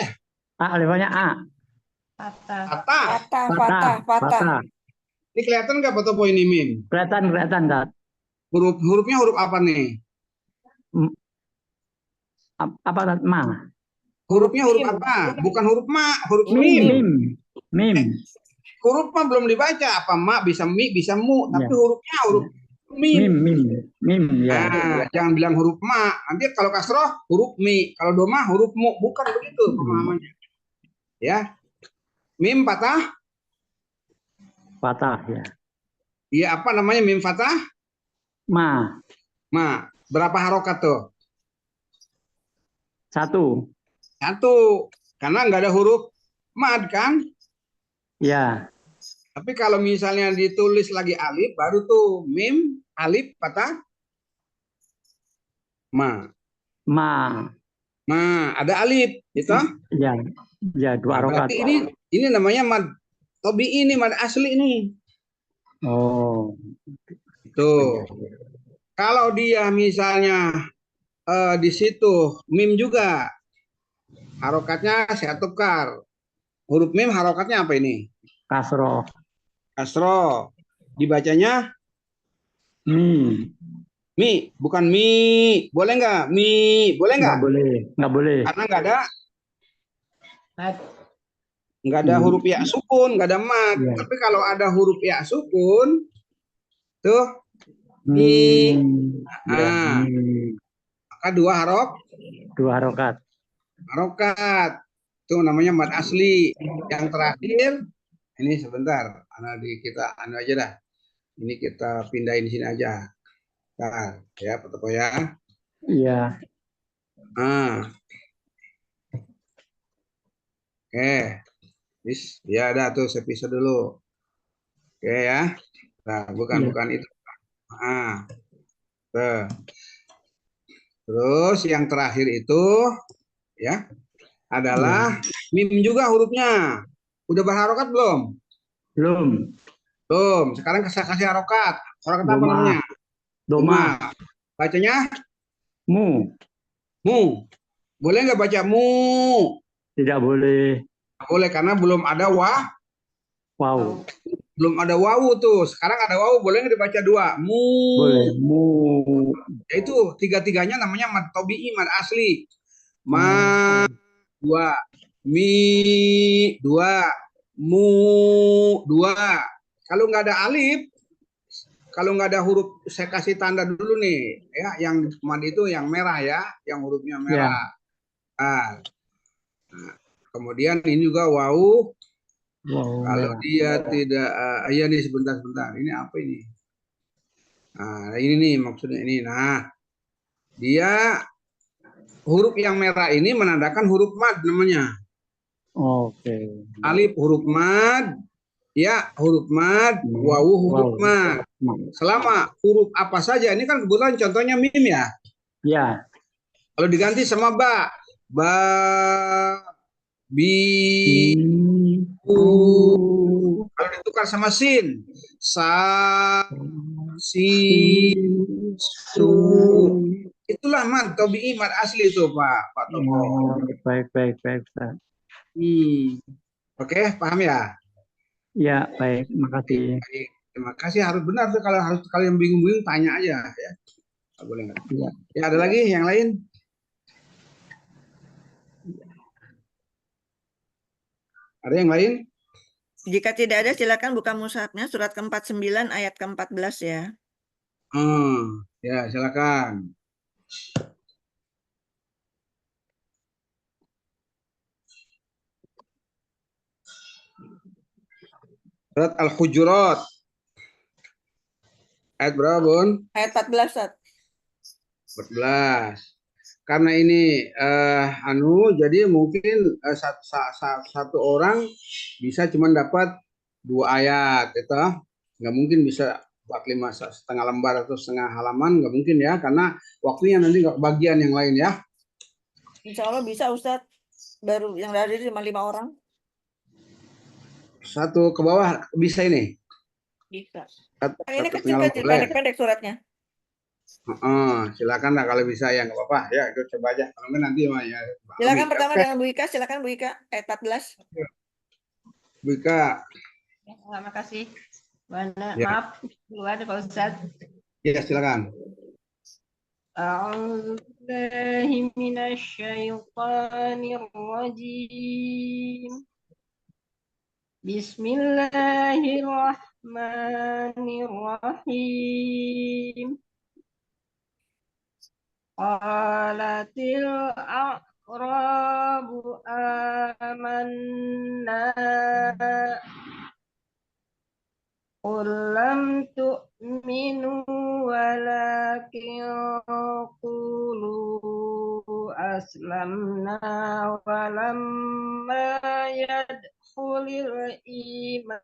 Alifnya A. Patah. Patah. Patah. Ini kelihatan nggak foto ini, Mim? Kelihatan, Tat. Hurufnya huruf apa nih? Apa, Tat? Ma. Hurufnya huruf apa? Bukan huruf ma, huruf mim. Mim. Huruf ma belum dibaca. Apa ma bisa mi, bisa mu. Tapi hurufnya huruf mim. Mim. Ya. Jangan bilang huruf ma. Nanti kalau kasroh huruf mi. Kalau doma huruf mu. Bukan begitu pemahamannya. Ya. Mim patah. Patah, ya. Iya, apa namanya mim patah? Ma. Berapa harokat tuh? 1. Karena nggak ada huruf mad kan? Ya. Tapi kalau misalnya ditulis lagi alif, baru tuh mim, alif, patah, ma. Ada alif, gitu? Ya, 2 harokat. Berarti ini namanya mad tobi ini, mad asli ini. Oh. Tuh. Kalau dia misalnya di situ mim juga, harokatnya saya tukar. Huruf mim harokatnya apa ini? Kasroh. Dibacanya mi, bukan mi. Boleh nggak? Mi, boleh nggak? Nggak boleh. Karena nggak ada huruf ya sukun, nggak ada mat. Ya. Tapi kalau ada huruf ya sukun, tuh mi. Maka 2 harokat. Itu namanya mad asli. Yang terakhir ini sebentar, kita aja dah. Ini kita pindahin di sini aja. Nah, ya, Pak Topo ya. Iya. Oke. Ya ada tuh, saya pisah dulu. Oke ya. Nah, bukan itu. Tuh. Terus yang terakhir itu ya adalah mim juga hurufnya. Udah berharokat belum? Belum. Sekarang saya kasih harokat. Harokat apa namanya? Doma. Bacanya? Mu. Boleh nggak baca mu? Tidak boleh. Nggak boleh karena belum ada Wow. Belum ada wawu tuh. Sekarang ada wawu, boleh nggak dibaca 2? Mu. Boleh. Mu. Yaitu 3-3-nya namanya mad tobi'i, mad asli. Ma 2, mi 2, mu 2. Kalau nggak ada alif, kalau nggak ada huruf, saya kasih tanda dulu nih, ya, yang mad itu yang merah ya, yang hurufnya merah. Nah, kemudian ini juga wawu. Kalau dia tidak, ya nih sebentar, ini apa ini? Nah, ini nih maksudnya ini. Nah, dia huruf yang merah ini menandakan huruf mad namanya. Oke. Alif huruf mad, ya huruf mad, wawu huruf mad. Selama huruf apa saja, ini kan kebetulan contohnya mim ya. Ya. Kalau diganti sama ba, bi, kalau ditukar sama sin, sa, si, su, itulah mad tobi'i, mad asli itu Pak Topo. Baik. Oke, paham ya? Ya, baik. Makasih. Terima kasih, harus benar tuh. Kalau kalian bingung-bingung tanya aja ya. Boleh nggak? Ya, ada lagi yang lain? Ada yang lain? Jika tidak ada, silakan buka mushafnya surat ke-49 ayat ke-14 ya. Ya, silakan. Surat Al-Hujurat. Ayat berapa, Bun? Ayat 14, Ustaz. 14. Karena ini jadi mungkin satu orang bisa cuma dapat 2 ayat, itu nggak mungkin bisa 45 setengah lembar atau setengah halaman, nggak mungkin ya, karena waktunya nanti nggak bagian yang lain ya. Insya Allah bisa, Ustaz. Baru yang dari cuma 5 orang. Satu ke bawah bisa ini. Bisa. Satu Ini satu kecil pengalaman kecil boleh. pendek-pendek suratnya. Silakan lah kalau bisa ya, nggak apa-apa. Ya, itu coba aja. Kalau nggak nanti mah ya. Pak Silakan Ami. pertama Oke, dengan Bu Ika, silakan Bu Ika. Ayat 14. Bu Ika. Ya, terima kasih. Mana, Ya, maaf duluan Pak Ustadz. ya silakan. أعوذ بالله من الشيطان الرجيم بسم الله الرحمن الرحيم قالت الأعراب آمنا قل لم تؤمنوا ولكن قولوا أسلمنا ولما يدخل الإيمان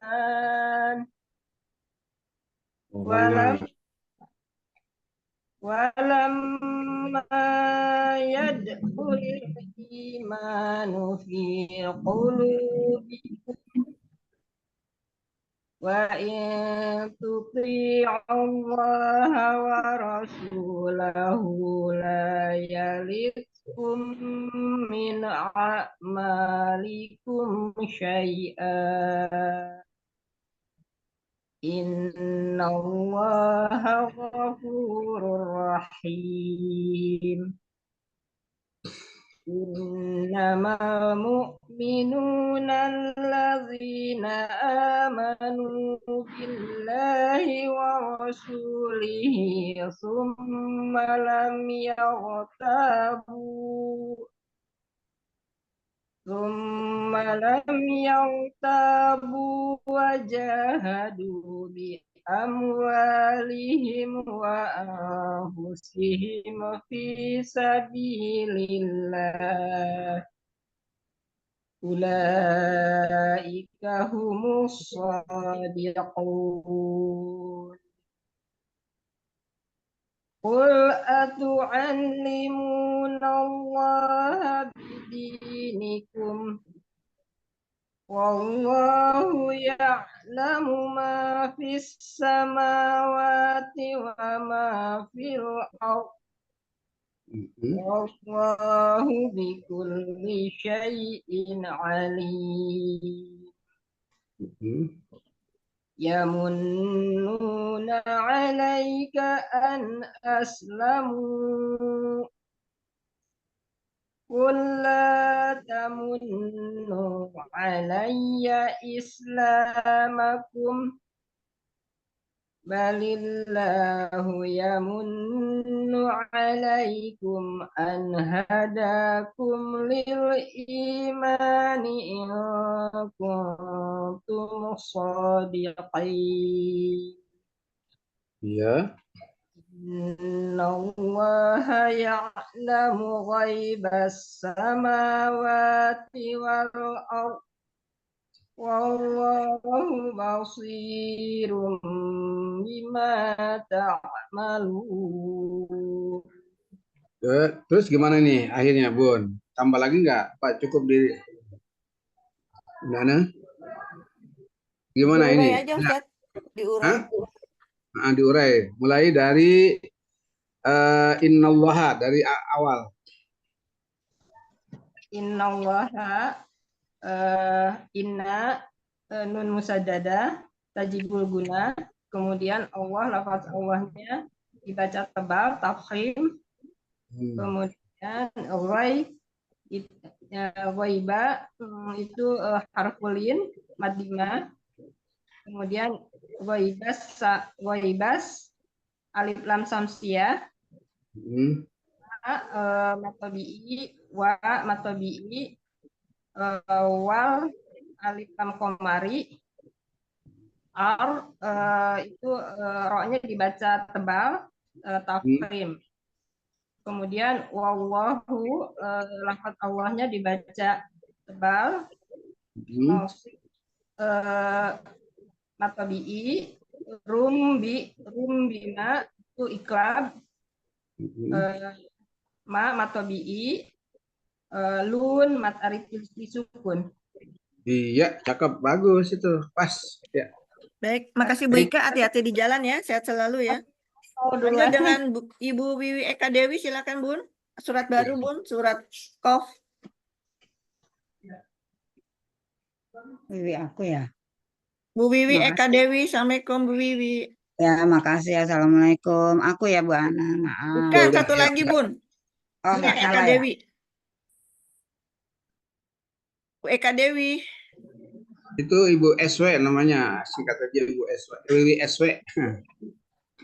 ولما يدخل الإيمان في قلوبكم وإن تطيعوا الله ورسوله لا يلدكم من أعمالكم شيئا إن الله غفور رحيم إنما المؤمنون الذين آمنوا بالله ورسوله ثم لم يرتابوا وجاهدوا بأموالهم وأنفسهم في سبيل الله أولئك هم الصادقون قل أتعلمون الله بدينكم والله يعلم ما في السماوات وما في الأرض والله بكل شيء عليم يمنون عليك أن أسلموا قل لا تمنوا علي إسلامكم بل الله يمن عليكم أن هداكم للإيمان إن كنتم صادقين Ya. إن الله يعلم غيب السماوات والأرض والله بصير بما تعملون. Terus gimana nih akhirnya, Bun? Tambah lagi nggak? Pak, cukup di mana? Gimana Diurai ini? aja Ustaz. Diurai. Hah? Diurai. Mulai dari innallaha dari awal. Innallaha inna nun musaddada tajibul guna, kemudian Allah, lafaz Allahnya dibaca tebal tafkhim, kemudian ghaiba itu harfulin madima, kemudian ghaibas alif lam samsiyah, matobi'i wa matobi'i wal alif lam komari itu ro-nya dibaca tebal tafkhim, kemudian wallahu lafaz Allahnya dibaca tebal matobi'i rumbina itu iklab, matobi'i lun mat arif disukun. Iya, cakep, bagus itu, pas. Ya. Baik, makasih Bu Ika. Hati-hati di jalan ya. Sehat selalu ya. Oh, Lanjut duluan. dengan Ibu Wiwi Eka Dewi. Silakan Bun. Surat baru Bun. Surat Qaf. Wiwi aku ya. Bu Wiwi Eka Makasih. Dewi. Assalamualaikum Bu Wiwi. Ya, makasih. Assalamualaikum. Aku ya, Bu Ana. Maaf. Bukan, udah, satu ya, lagi Bun. Oh, Ini nggak Eka salah ya. Dewi. Bu Eka Dewi. Itu Ibu SW namanya, singkat aja Ibu SW. Wiwi SW.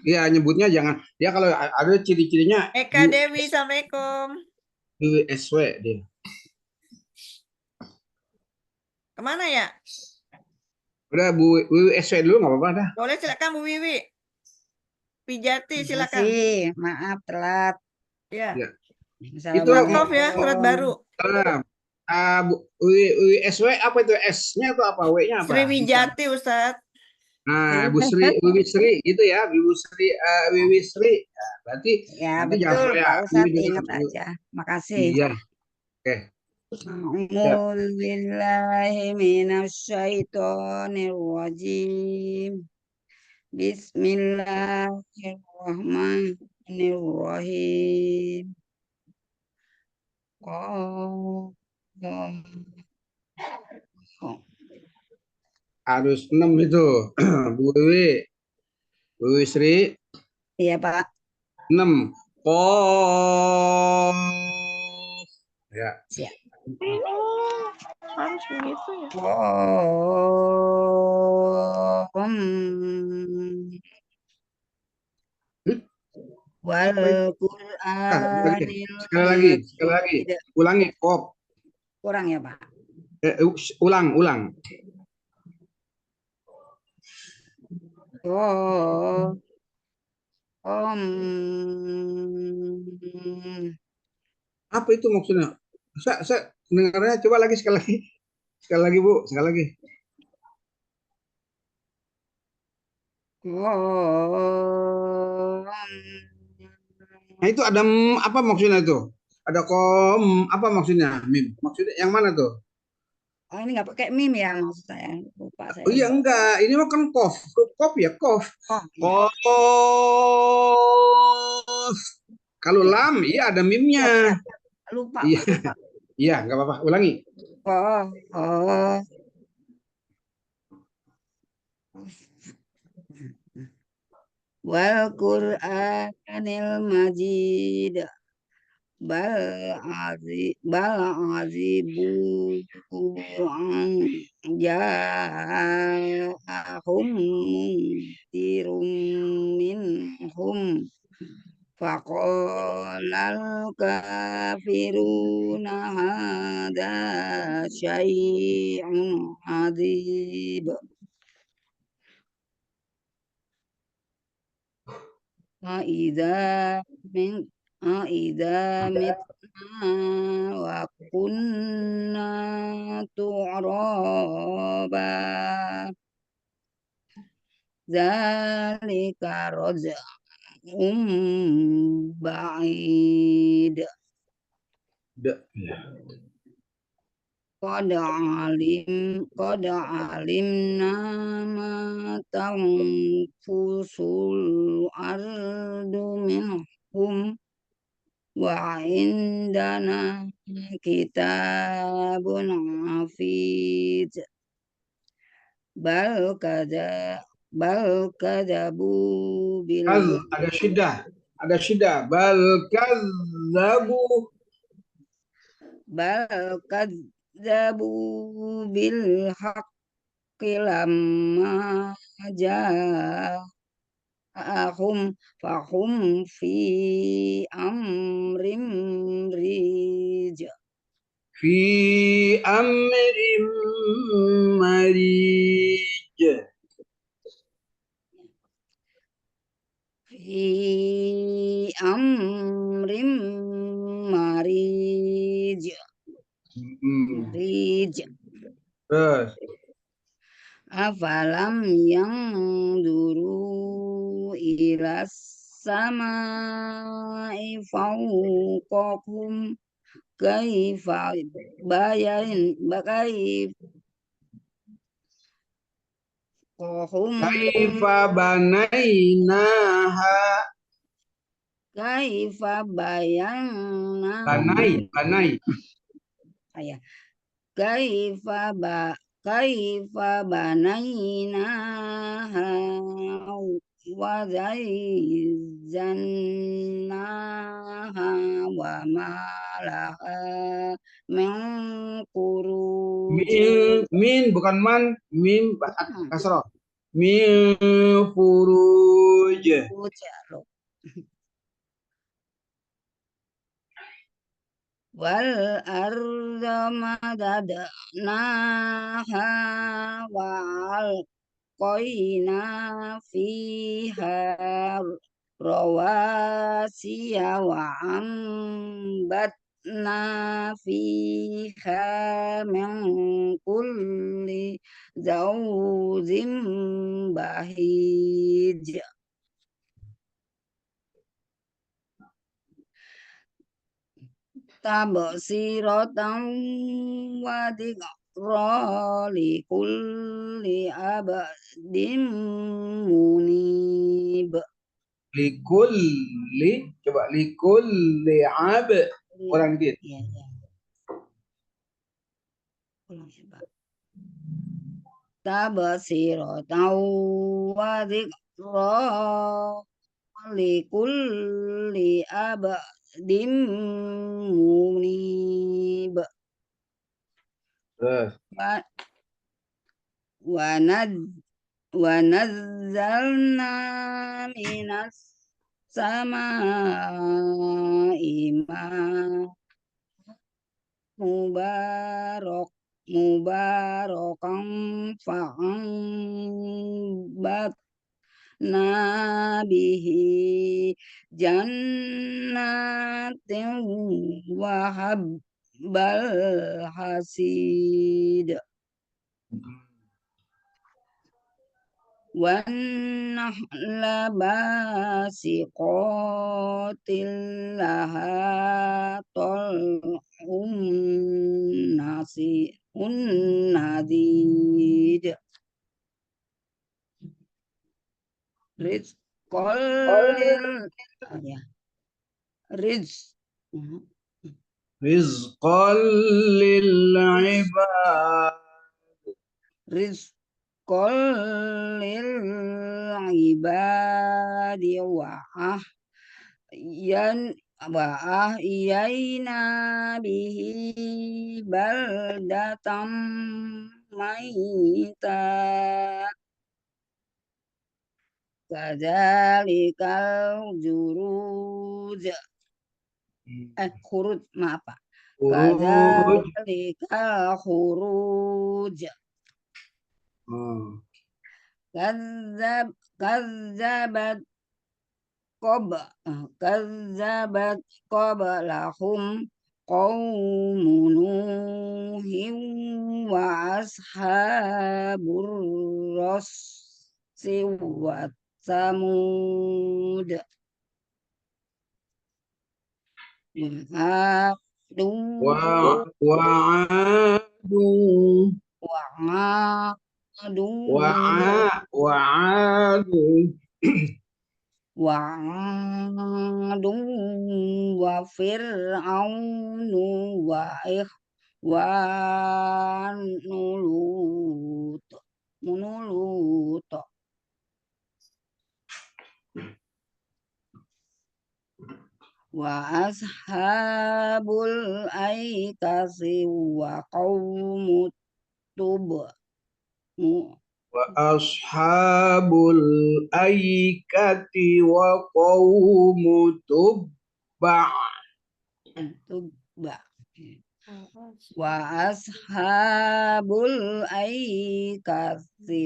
Iya, nyebutnya jangan. Dia kalau ada ciri-cirinya Eka Dewi. Assalamualaikum. Wiwi SW dia. Kemana ya? Udah Bu Wiwi SW dulu nggak apa-apa dah. Boleh silakan Bu Wiwi. Pijati silakan. Makasih. Maaf telat. Ya. Ya. Surat Qaf ya, surat baru. Wiwi SW apa itu? S-nya atau apa? W-nya apa? Sriwijati Ustadz. Nah, Bu Sri, Wiwi Sri gitu ya, Ibu Sri, Wiwi Sri. Ya, berarti Ya, nanti betul jangan Pak saya Ustadz. Wiwi dulu. Ingat aja. Makasih. Iya. Oke. A'udzu billahi minasyaitonir rajim. Bismillahirrahmanirrahim. Qaf. Harus 6 itu. Bu Wiwi. Wiwi Sri Iya, Pak. 6. Qaf. Ya. Siap. Harus begitu ya. Qaf. Wal Qur'anil Sekali lagi. Majid. Ulangi Qaf. Kurang ya, Pak? Ulang. Qaf. Apa itu maksudnya? Saya dengarnya coba lagi sekali lagi. Sekali lagi Bu, sekali lagi. Nah itu ada apa maksudnya itu? Ada apa maksudnya? Mim. Maksudnya yang mana tuh? Oh, ini nggak pakai mim ya maksud saya. Lupa saya. Oh iya enggak, ini mah kan kof. Kof ya kof. Oh, iya. Kof. Kalau lam iya ada mimnya. Lupa. Iya. Iya, enggak apa-apa. Ulangi. Oh. Wal Qur'anil Majid. Bal azibu an ja'ahum muntirun minhum faqalal kafiruna hadza syai'un adzib. Aida mitna wa kunna tu'raba zalika raj'un ba'id. Qad alimna ma tanfusul ardu minhum wa indana kitabun hafiz. Bal kadzabu bil ada syiddah. Bal kadzabu bil haqqi lamma ja'ahum fahum fi amrim rij. Fi amrim marij. Fi amrim marij. Terus. Afalam yang duru ilas samai fawqahum kaifa khalaqahum Kaifa banainaha. kaifa bayana Banai. ya kaifa banainaha wa zayyanaha wa ma laha min furuj. Min bukan man, min kasroh. Min furuj. Wal arda madadnaha wa alqaina fiha rawasiya wa ambatna fiha min kulli zawjin bahij. Tabsiratan wa dzikra likulli abdin munib. Likulli, coba likulli orang dit. Ya, ya. Tabsiratan wa dzikra likulli abdin munib. Terus. Wa nazzalna minas samai mubarakan fa'ambatna bihi jannatin wa habbal hasid. Wan nahla basiqatil laha tal'um nadid. Rizqal Rizqan lil ibad. Rizqal lil ibadi wa ahyayna bihi baldatan maita kadzalikal juruj khuruj maaf Pak. Kadzalikal khuruj. Kazzabat qablahum qaumun nuhin wa ashabur rassi wa samud wa'adun wa fir'aunu wa ikhwanu Lut. Wa ashabul aikasi wa qaumut tub. Wa ashabul aikati wa qaumu tubba. Wa ashabul aikati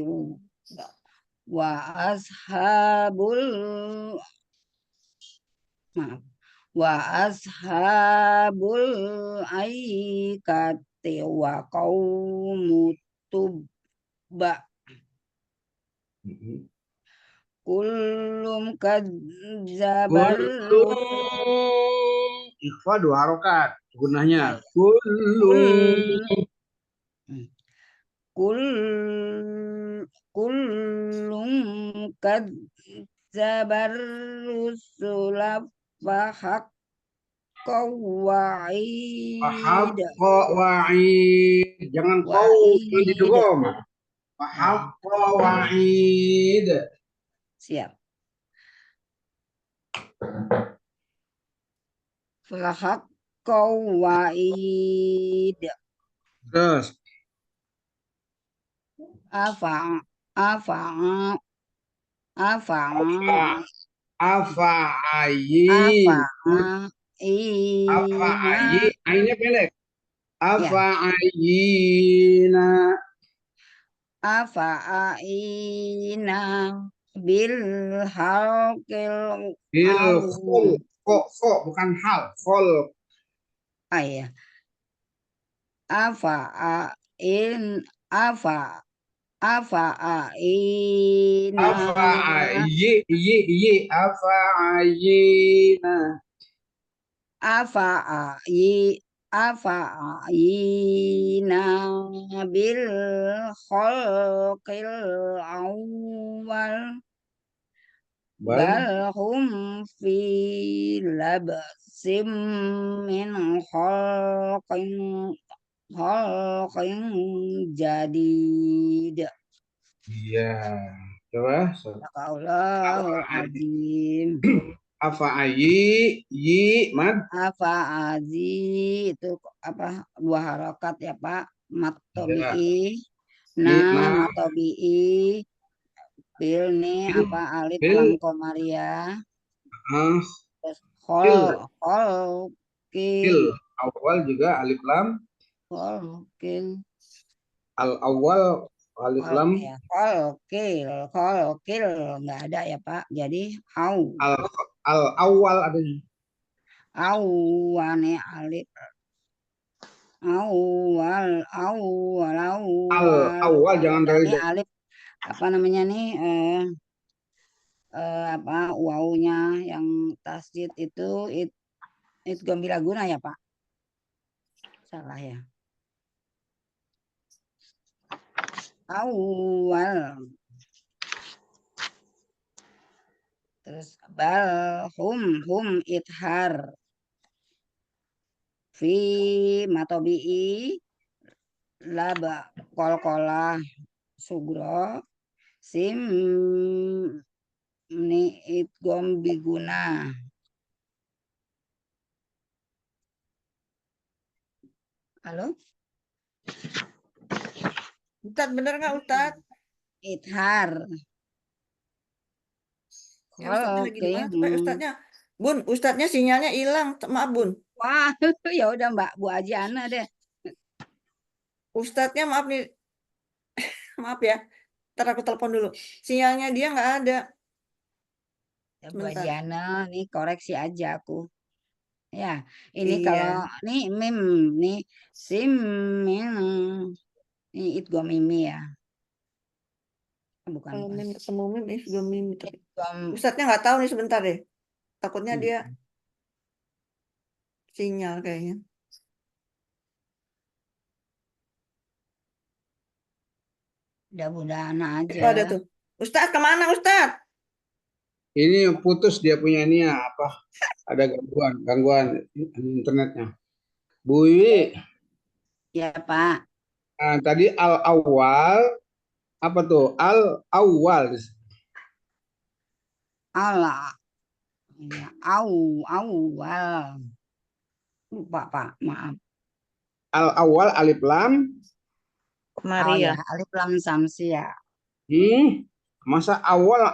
wa ashabul aikati wa qaumut tubba. Kullum kadzabar ikhfa 2 harokat gunanya kullum kadzabar rusula fahaqqa wa'id. Fahaqqa wa'id. Jangan kau jangan Wa'id. didogom. Ya, Fahaqqa wa'id. siap. Fahaqqa wa'id. Terus Afa afa afa afa'ayi. Afa'ayi. Ainnya pendek. Afa'ayina. Afa'ina bil halqil Bil khul. Kok bukan hal. Khul. ya. Afa'in afa'ina Afa'ayi. Afa'ayina. afa'ina bil khalqil awal bal hum fi labsim min khalqin jadid. Iya. Coba. Sadaqallahul azim. Afa'ayi. Yi. Mad. Afa'azi itu apa dua harokat ya Pak. Mat tobi'i. Nah. Matobi'i. Bil nih apa alif Bil. lam komariah. Terus Bil. kil. Awal juga alif lam. Kil. Al awal alif lam. Ya. Kil nggak ada ya Pak. Jadi Al awal adanya. Awane alif. Awal. Al awal jangan dari Ini alif apa namanya nih apa wawunya yang tasdid itu gambiraguna ya Pak? Salah ya. Awal. Terus bal hum ithar fi matobi'i laba kolkolah sugro sim ni idgom biguna. Halo? Ustadz, bener nggak Ustadz? Ithar. Ya, Ustadznya lagi di mana tuh Pak? Oke. Ustadznya, Bun, Ustadznya sinyalnya hilang. Maaf Bun. Wah, ya udah Mbak Bu Ajiana deh. Ustadznya maaf nih, maaf ya. Ntar aku telepon dulu. Sinyalnya dia nggak ada. Ya, Bu Sebentar. Ajiana, nih koreksi aja aku. Ya, ini Iya. kalau nih mim nih sim mim ini idgham mimi ya. Bukan. Kalau mim ketemu mim, ini juga mim. Idgham Ustadznya nggak tahu nih, sebentar deh. Takutnya dia sinyal kayaknya. udah budana aja. Oh, ada tuh. Ustadz kemana Ustadz? Ini putus dia punya ini ya, apa? Ada gangguan internetnya. Bu Iwi. Ya Pak. Nah, tadi al awal apa tuh? Al awal. Allah. Ya, awal. Lupa Pak, maaf. Al awal alif lam. Oh ya, alif lam samsia. Masa awal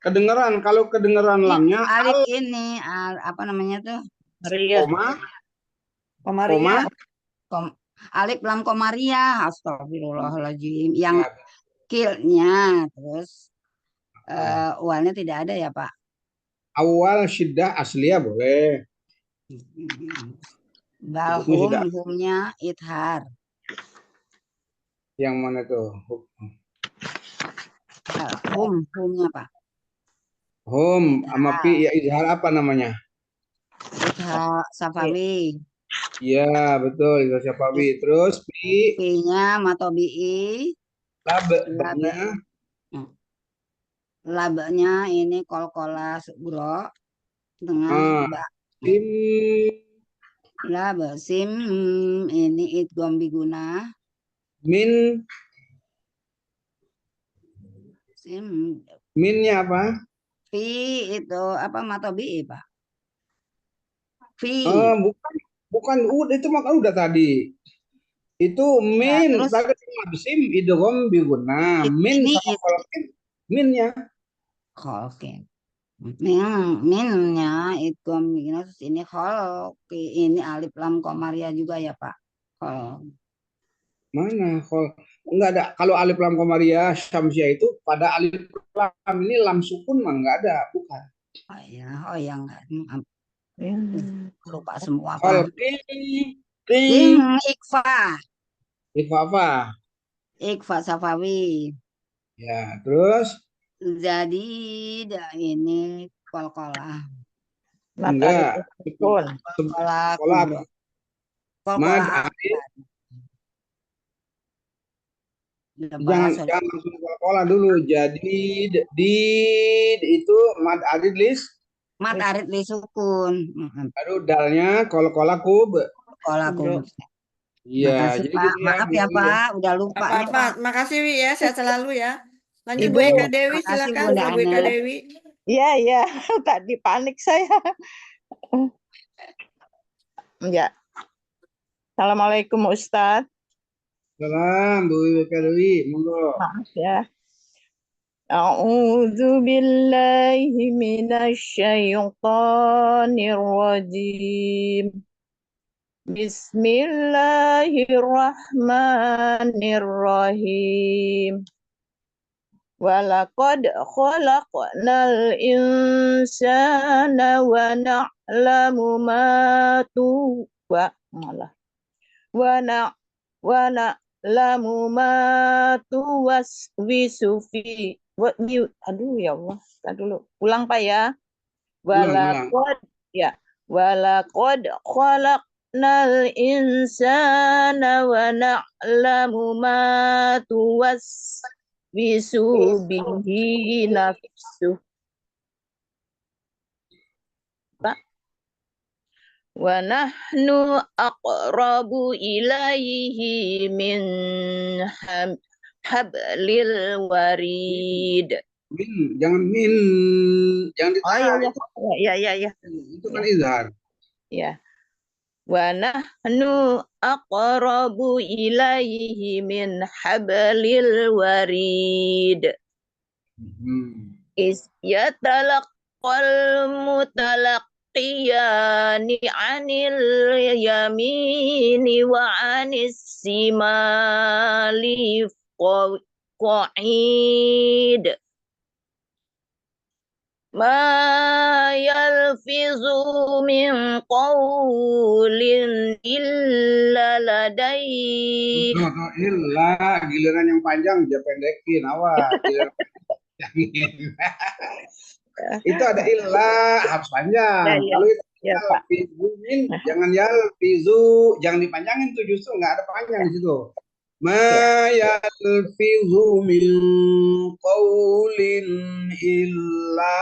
kedengeran, kalau kedengeran lamnya alif ini apa namanya tuh? Koma. Alif lam komaria. Astagfirullahaladzim. Yang kilnya terus awalnya tidak ada ya Pak? Awal syiddah asliyah boleh. Humnya ithar. Yang mana tuh? Humnya Pak. Hum sama pi ya izhar apa namanya? Ithar safawi. Iya betul, izhar safawi. Terus pi. Pi-nya matobi'i. Labanya Labanya ini kol-kola sugro dengan ah, ba. sim Laba sim ini idgham biguna. min Sim minnya apa? fi itu apa matobi Pak? Fi. Bukan udah itu makan udah tadi. Itu Ya, min terus tadi sim idgham biguna. Min ini sama kolkin minnya. oke. Minnya idgham biguna terus ini ini alif lam komaria juga ya Pak. Mana enggak ada. Kalau alif lam komaria syamsiah itu pada alif lam ini lam sukun mah enggak ada, bukan. Oh ya enggak. Lupa semua Kalau Pak. ki Ikfa. itu apa? Ikfa Safawi. Ya, terus Jadi ini kol-kola. enggak. Kol-kola Sekolah kubro. mad Kol-kola jangan langsung sekolah dulu. Jadi di itu mad adid list mat arit li sukun. baru dalnya kola kub. Kol-kola kubro. Iya, Makasih jadi Pak. gitu ya. Maaf ya Pak, udah lupa nih Apa-apa. Pak. Makasih Wi ya, sehat selalu ya. Lanjut Ibu. Bu Eka Dewi, Makasih silakan Bunda Bu Eka Ana. Dewi. Iya, tadi panik saya. Ya. Assalamualaikum Ustadz. Salam Bu Eka Dewi, monggo. Maaf ya. A'udzu billahi minasyaitonir rajim. Bismillahirrahmanirrahim. Walaqad khalaqnal insana wa na'lamu ma tuwa wa na'lamu ma tuwaswisu fi aduh ya Allah, kita dulu ulang Pak ya. Walaqad khalaqnal insana wa na'lamu ma tuwaswisu bihi nafsuh. Pak. Wa nahnu aqrabu ilaihi min hablil warid. Jangan ditahan. Ya. Itu kan izhar. Ya. Wa nahnu aqrabu ilaihi min hablil warid. Is yatalaqqal mutalaqiyani 'anil yamini wa 'anis simali qa'id. Ma yalfizu min qawlin illa ladaihi. Illa giliran yang panjang dia pendekin, awas. Itu ada illa harus panjang. Kalau itu yalfizumin jangan yalfizu, jangan dipanjangin tuh, justru nggak ada panjang di situ. Ma yalfizu min qawlin illa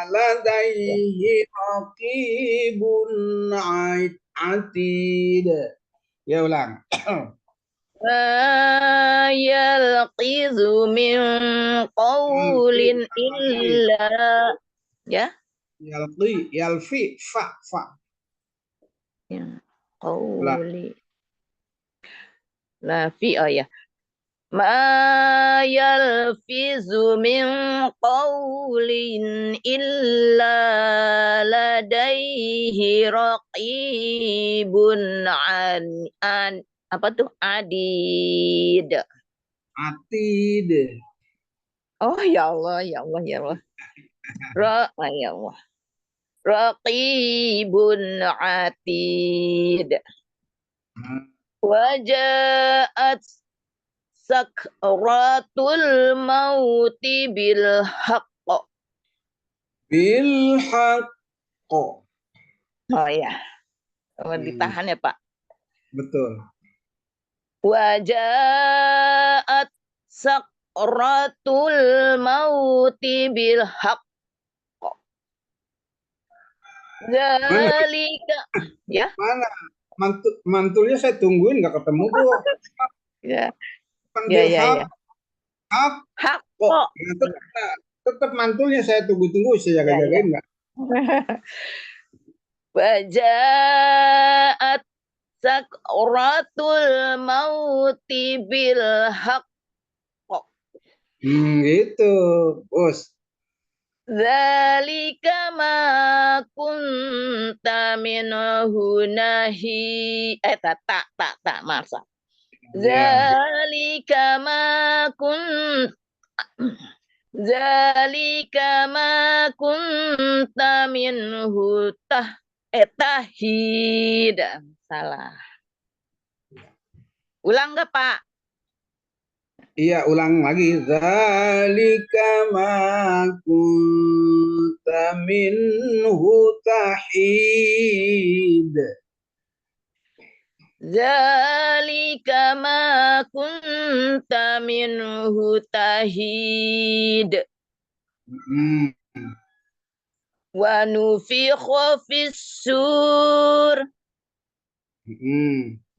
ladaihi raqibun atid. Ya ulang. Ma yalqizu min qawlin illa ya. Yalfi fa. Ya, qawli. La fi ya. Ma yalfizu min qawlin illa ladaihi raqibun an apa tuh adid. Oh ya Allah. Ya Allah. Raqibun atid. Waja'at sakratul mauti bil haqq. Oh ya. Ditahan ya Pak. Betul. Wajaat sakratul mauti bil haqq. Zalika. Ya. Mana? Mantulnya saya tungguin nggak ketemu kok. Ya. Panggil Ya. hak Hak kok. kok. Tetap mantulnya saya tunggu-tunggu, saya jaga-jagain nggak? Wajaat sakratul mauti bil haqq. Gitu, bos. Zalika ma kunta minhu nahi. Tak, masa. Zalika ma kunta minhu tahid. Salah. Ulang nggak, Pak? Iya, ulang lagi. Zalika ma kunta minhu tahid. Zalika ma kunta minhu tahid. Wa nufikha fis-sur.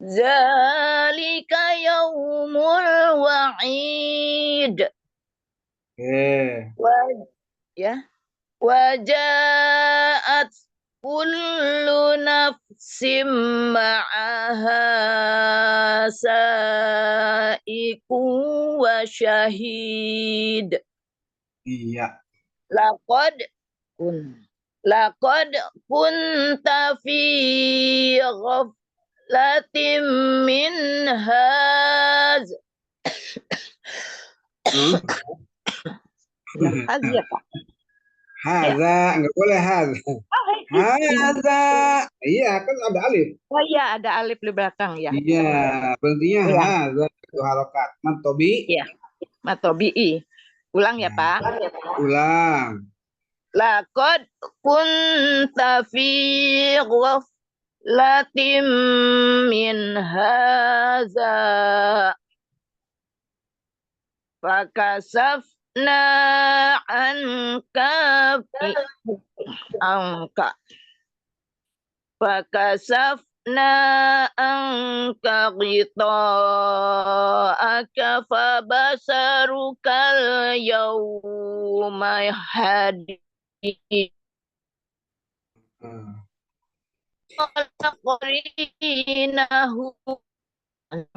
Zalika yaumul wa'id. Wajaat kullu nafsim ma'aha sa'iku wa syahid. Iya. Laqad kunta fi ghaflatin min haz. Ya, Pak. Haza, nggak boleh haza. Haza. Iya, kan ada alif. Oh iya, ada alif di belakang ya. Iya, berartinya haza itu harokat. Matobi. Iya, matobi'i. Ulang ya, Pak. Ulang. Laqad kunta fi ghaflatin min haza. Fakasafna anka ghita'aka fabasarukal yawma hadid. Qarinahu.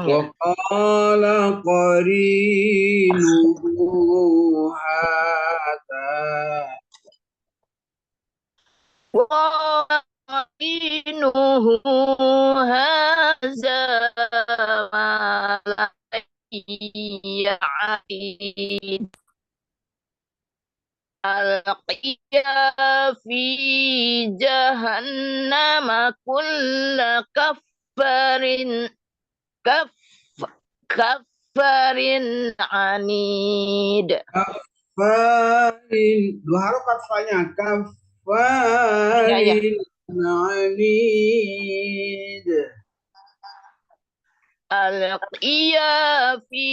Waqala qarinuhu hadha. Qa'inuhu haza ma la ya'id. Alqiya fi jahannama kulla kaffarin anid. Kafarin. Dua harokat fa-nya. Kafarin anid. Alqiya fi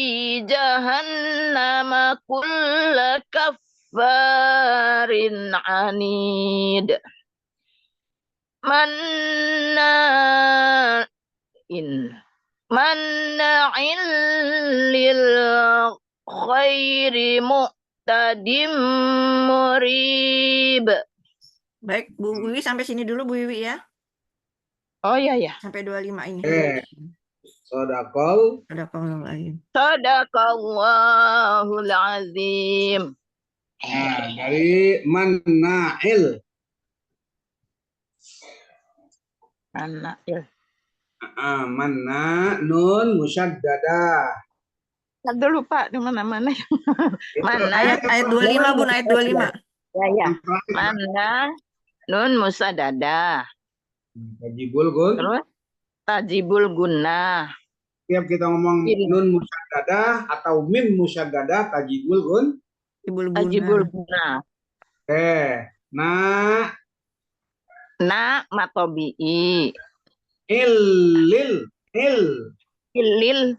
jahannama kulla kaffarin anid. Manna'in lil khairi mu'tadim murib. Baik, Bu Wiwi sampai sini dulu Bu Wiwi ya. Oh iya ya. Sampai 25 ini. Sadaqallahul azim. Dari Manna'il. Manna nun musyaddadah. Dulu Pak, di mana-mana. Ayat 25 Bun, ayat 25. Ya. Manna nun musyaddadah. Tajibul gun. Terus tajibul gunnah. Tiap kita ngomong nun musyaddadah atau mim musyaddadah, tajibul gun. Tajibul gunnah. Na matobi'i. Illil. Illil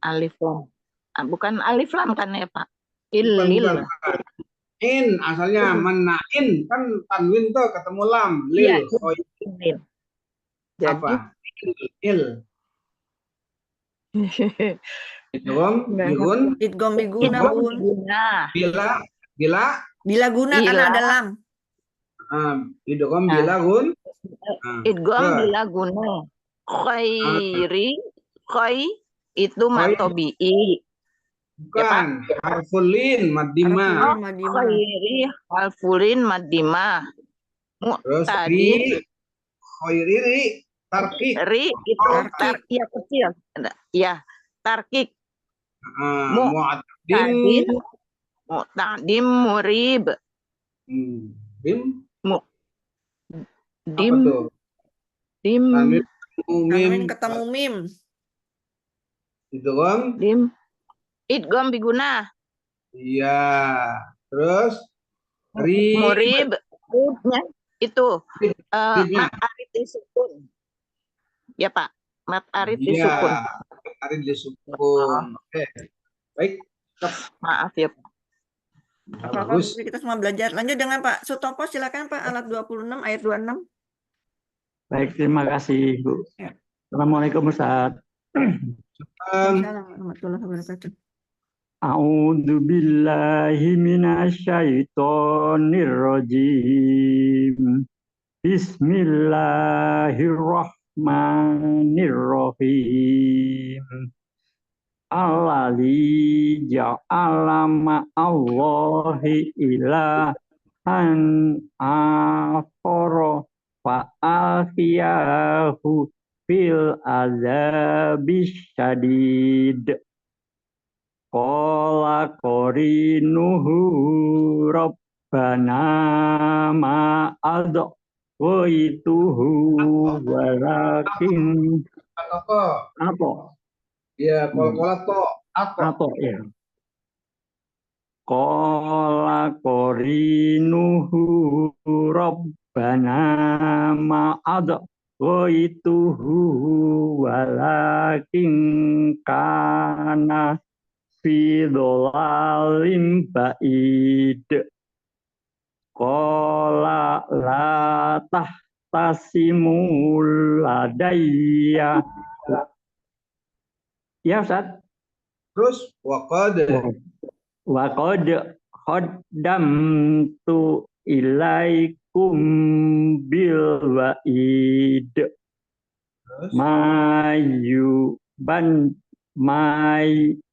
Alif lam. Bukan alif lam kan ya Pak? Bukan, Lil. bukan. In asalnya menain kan tanwin tuh ketemu lam Iya, lil khoir lil. Jadi apa il idgham nggak bigun Idgham biguna, idgham Bun. biguna. bila Bila guna kan Bila. ada lam. idgham Nah. bila gun Idgham ke. bila guna. Khoi itu Khoir. matobi'i. Bukan harfulin madima. Khairi harfulin madima. Terus Tadi khoiriri tarkik. ri itu ya kecil. Ya, tarkik. Mu'tadim. Mu'tadim murib. Dim. Dim. Apa tuh? Dim. Tanwin ketemu mim. Idgham. Dim. Idgham biguna. Iya. Terus ri. Murib. Itu mat arid disukun. Ya Pak, mat arid disukun. Mat arid disukun. Oke. Baik. Maaf ya Pak. Bagus. Kita semua belajar. Lanjut dengan Pak Sutopo, silakan Pak, alat 26 ayat 26. Baik, terima kasih Bu. Assalamualaikum Ustaz. Assalamualaikum warahmatullahi wabarakatuh. A'udzu billahi minasyaitonir rajim. Bismillahirrahmanirrahim. Alladzi ja'ala ma'allahi ilahan akhara fa'afiyahu fil azabis syadid. Qala qarinuhu rabbana ma'ad wa ituhu walakin apa? Ya, kol-kolat to atau ya. Qala qarinuhu rabbana ma'ad wa ituhu walakin kana fi dhalalim ba'id. Qala la tahtasimul ladayya. Ya Ustaz. Terus waqad qaddamtu ilaikum bil wa'id.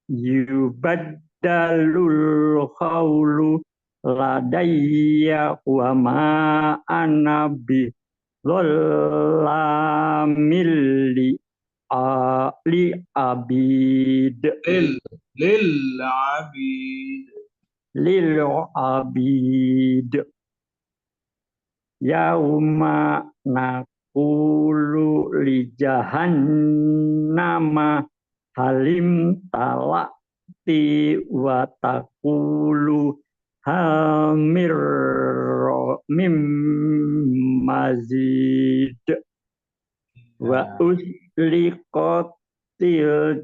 Yubaddalul qawlu ladayya wa ma ana bi dhallamil li abid lil abid yauma naqulu li jahannama halim talati wa taqulu hamir mim mazid wa uzliqatil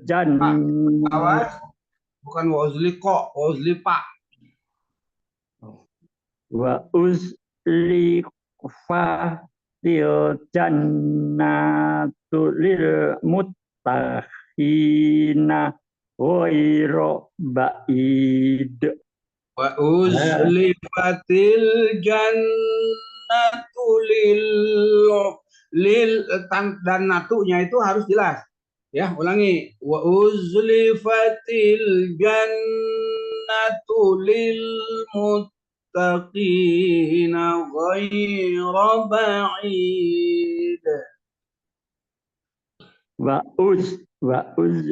jannah. Awas, bukan wa uzliqa, wa uzlipa. Wa uzliqatil jannatu lil muttaqina ghairu ba'id. Wa uzlifatil jannatu lil dan natunya itu harus jelas. Ya, ulangi. Wa uzlifatil jannatu lil muttaqina ghairu ba'id. Wa uzlifatil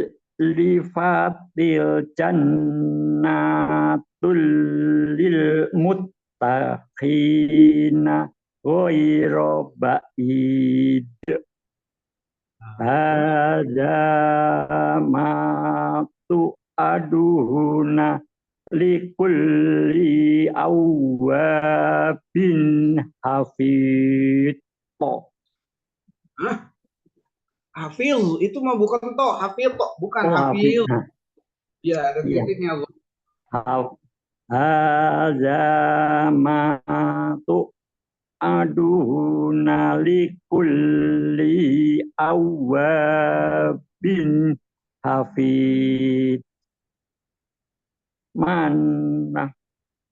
jannatul lil muttaqina ghairu ba'id. Hadza ma tu'aduna likulli awwabin hafid. Hafil itu mah bukan to, hafil to, bukan Oh, hafil. Hafid. Ya, ada Iya. titiknya. Hadza ma tu'aduna likulli awwabin hafid. Mana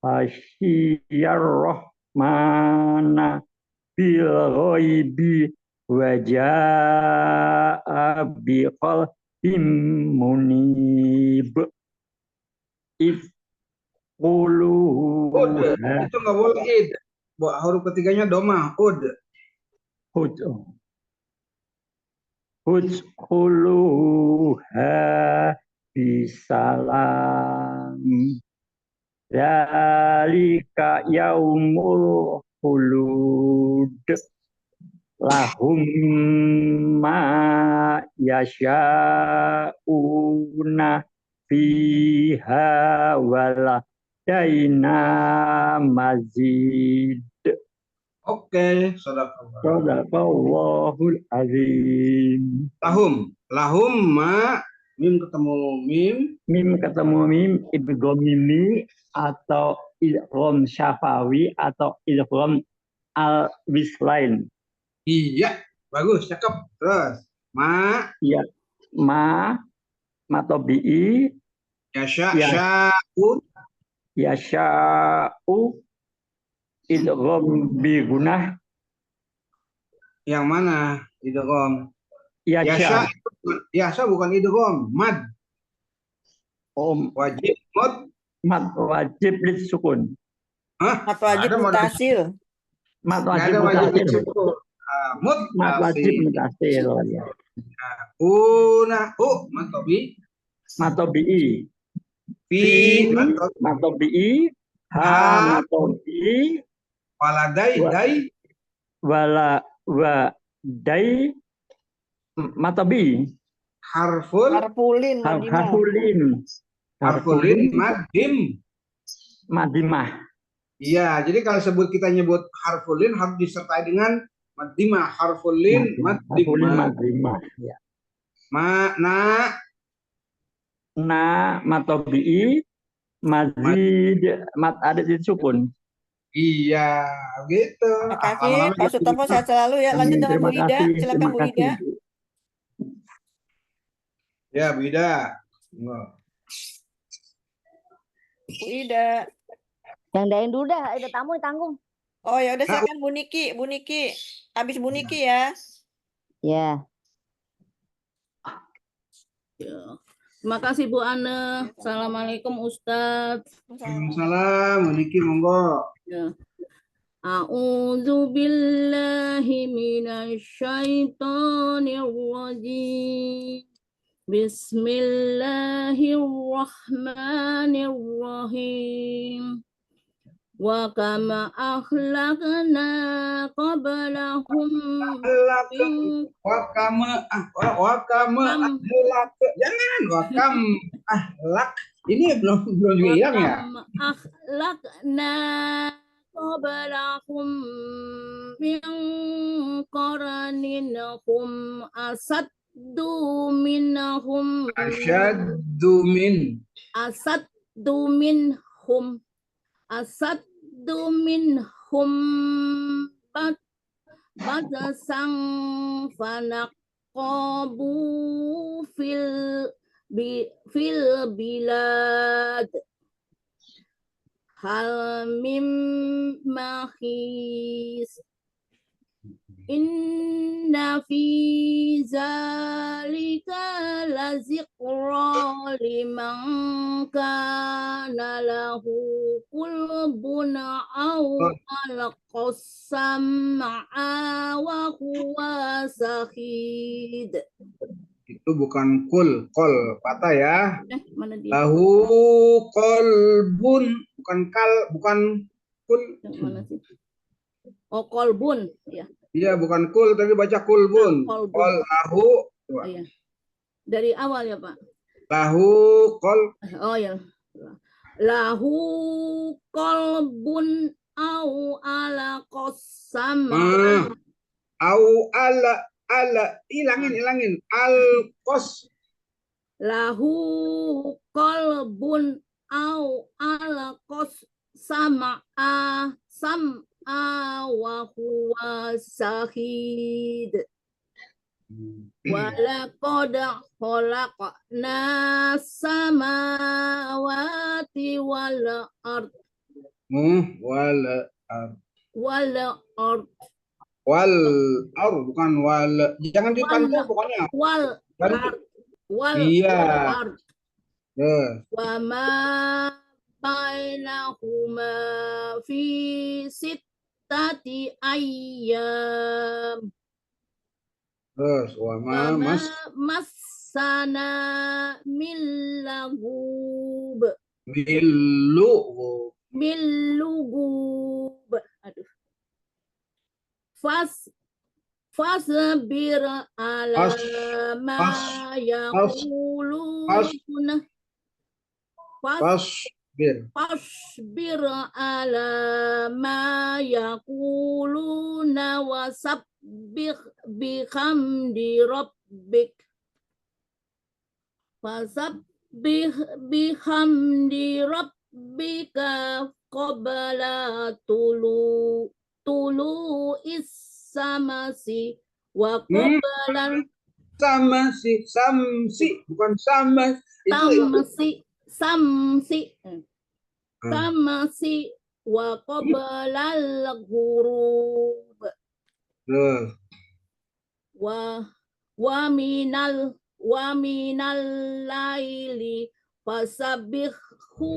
hasyiyar rahmana bil ghaibi wa jaa'a biqalbin munib. If qulu Ud, itu nggak boleh id. Huruf ketiganya doma, ud. Udkhuluha bisalam. Dzalika yaumul khulud. Lahum ma yasha'una fiha waladaina mazid. Oke, sadaqallah. Sadaqallahul azim. Lahum ma, mim ketemu mim, Mim ketemu mim, idgham mimi atau idgham syafawi atau idgham al-wislain. iya, bagus, cakep. Terus, ma, Ya, matobi'i, yasha, Ya. sya'un, yasha'u, idgham bi gunah, yang mana? Idgham. yasha. Yasha bukan idgham, mad. Wajib Mad wajib lisukun. Hah? Mat wajib mutasil. Mad Nggak wajib ada wajib mutasil. lisukun. Mad wajib mutasil. Ya. Una, matobi. Matobi'i. Fi, matobi'i. Ha matobi'i. waladai, dai. Wa dai matobi. Harfulin, Harfulin, madim. Madimah. Iya, jadi kalau kita nyebut harfulin harus disertai dengan madimah. Harfulin, madimah. Ya. Na matobi'i mazid mat ada di sukun. Iya, gitu. Terima kasih Pak Sutopo, sehat selalu ya. Lanjut dengan Bu Ida, silakan Bu Ida. Ya, Bu Ida. Bu Ida. Yang dain dulu dah, ada tamu yang tanggung. Oh ya udah silakan Bu Niki, habis Bu Niki ya. Ya. Terima kasih Bu Ana. Assalamualaikum Ustadz. Waalaikumsalam, Bu Niki monggo. Ya. A'udzu billahi minasy syaithanir rajim. Bismillahirrahmanirrahim. Wa kama akhlaqna qablahum jangan akhlak. Ini belum juga hilang ya. Akhlaqna qablahum min qaranin hum asaddu minhum batasan fanaqabu fil bilad hal mim mahis inna fi zalika lazikra liman kana lahu qulbun aw alqasama'a wa huwa sahid. Itu bukan kol patah ya. Mana dia? Lahu kolbun, bukan kul. Yang mana sih? Oh, kolbun, ya. Iya, bukan kul tapi baca kulbun. Kol lahu. Iya. Dari awal ya, Pak. Lahu kol. Oh ya. Lahu kolbun au ala qasam. Au ala ilangin. Al-qos. Lahu qalbun au alaqas sam'a wa huwa syahid. Walaqad khalaqna samawati wal ard. Wal ard. Wal ar bukan wal. Jangan dipantau pokoknya. Wal ard. Wal Iya. ard. Wa ma bainahuma fi sittati ayyam. Terus wa ma Massana min lagub. Millugub. Aduh. Fasbir ala ma yaquluna. Fasbir ala ma yaquluna wasabbih bihamdi rabbik. Fasabbih bihamdi rabbika qabla tulu is-samsi wa qabla samsi bukan sama samsi wa qabla al-ghurub wa minal laili fasabbihhu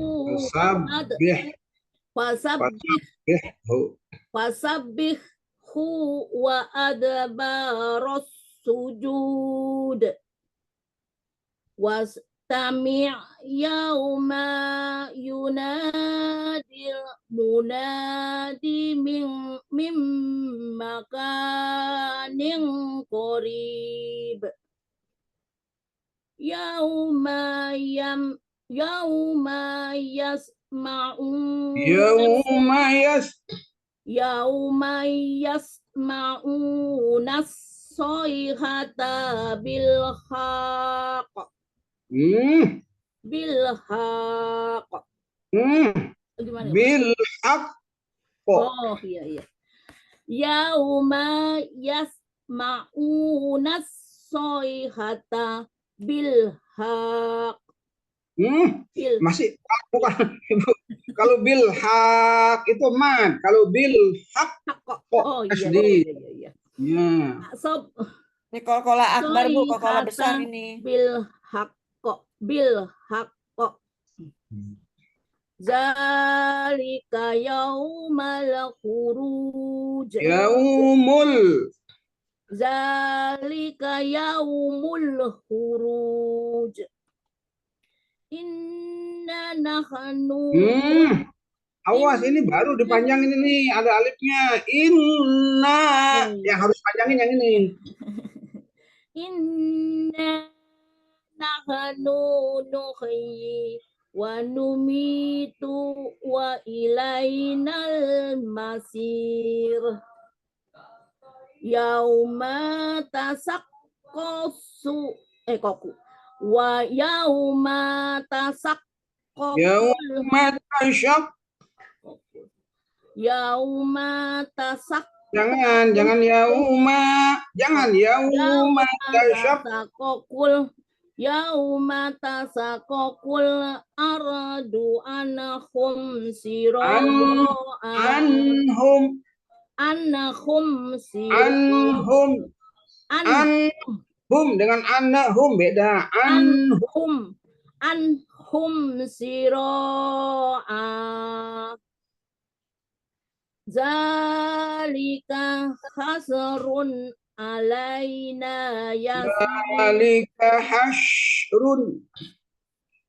wa adbaras sujud wastami' yauma yunadil munadi min makanin qarib. Yauma yasma'una as-sayhata bil haqq. Gimana? Bil haqq. Oh iya. Yauma yasma'una as-sayhata bil haqq. Masih bukan Ibu. Kalau bil haq itu man, kalau bil haq oh iya. Ya. Sob. Ini kolkola akbar Bu, kolkola besar ini. Bil haqq. Zalika yaumal khuruj. Zalika yaumul khuruj. Inna nahnu. Awas ini baru dipanjangin ini, ada alifnya. Inna yang harus panjangin yang ini. Inna nahnu nuhyi wa numitu wa ilainal masir. Yauma tasaqqasu wa yauma tasaqqasu jangan yauma tasaqqaqul yauma tasaqqaqul ardu anhum dengan anhum beda. Anhum siro'a. Zalika hasrun alaina yasir.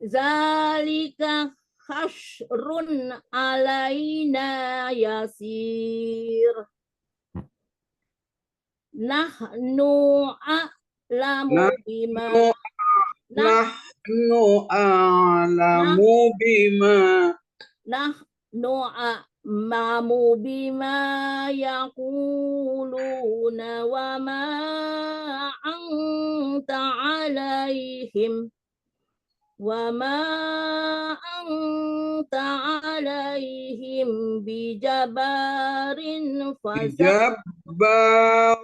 Zalika hasrun alaina yasir. Nahnu a'lamu bima nu'mamu bima yaquluna wa ma anta alaihim bijabarin Jabbar.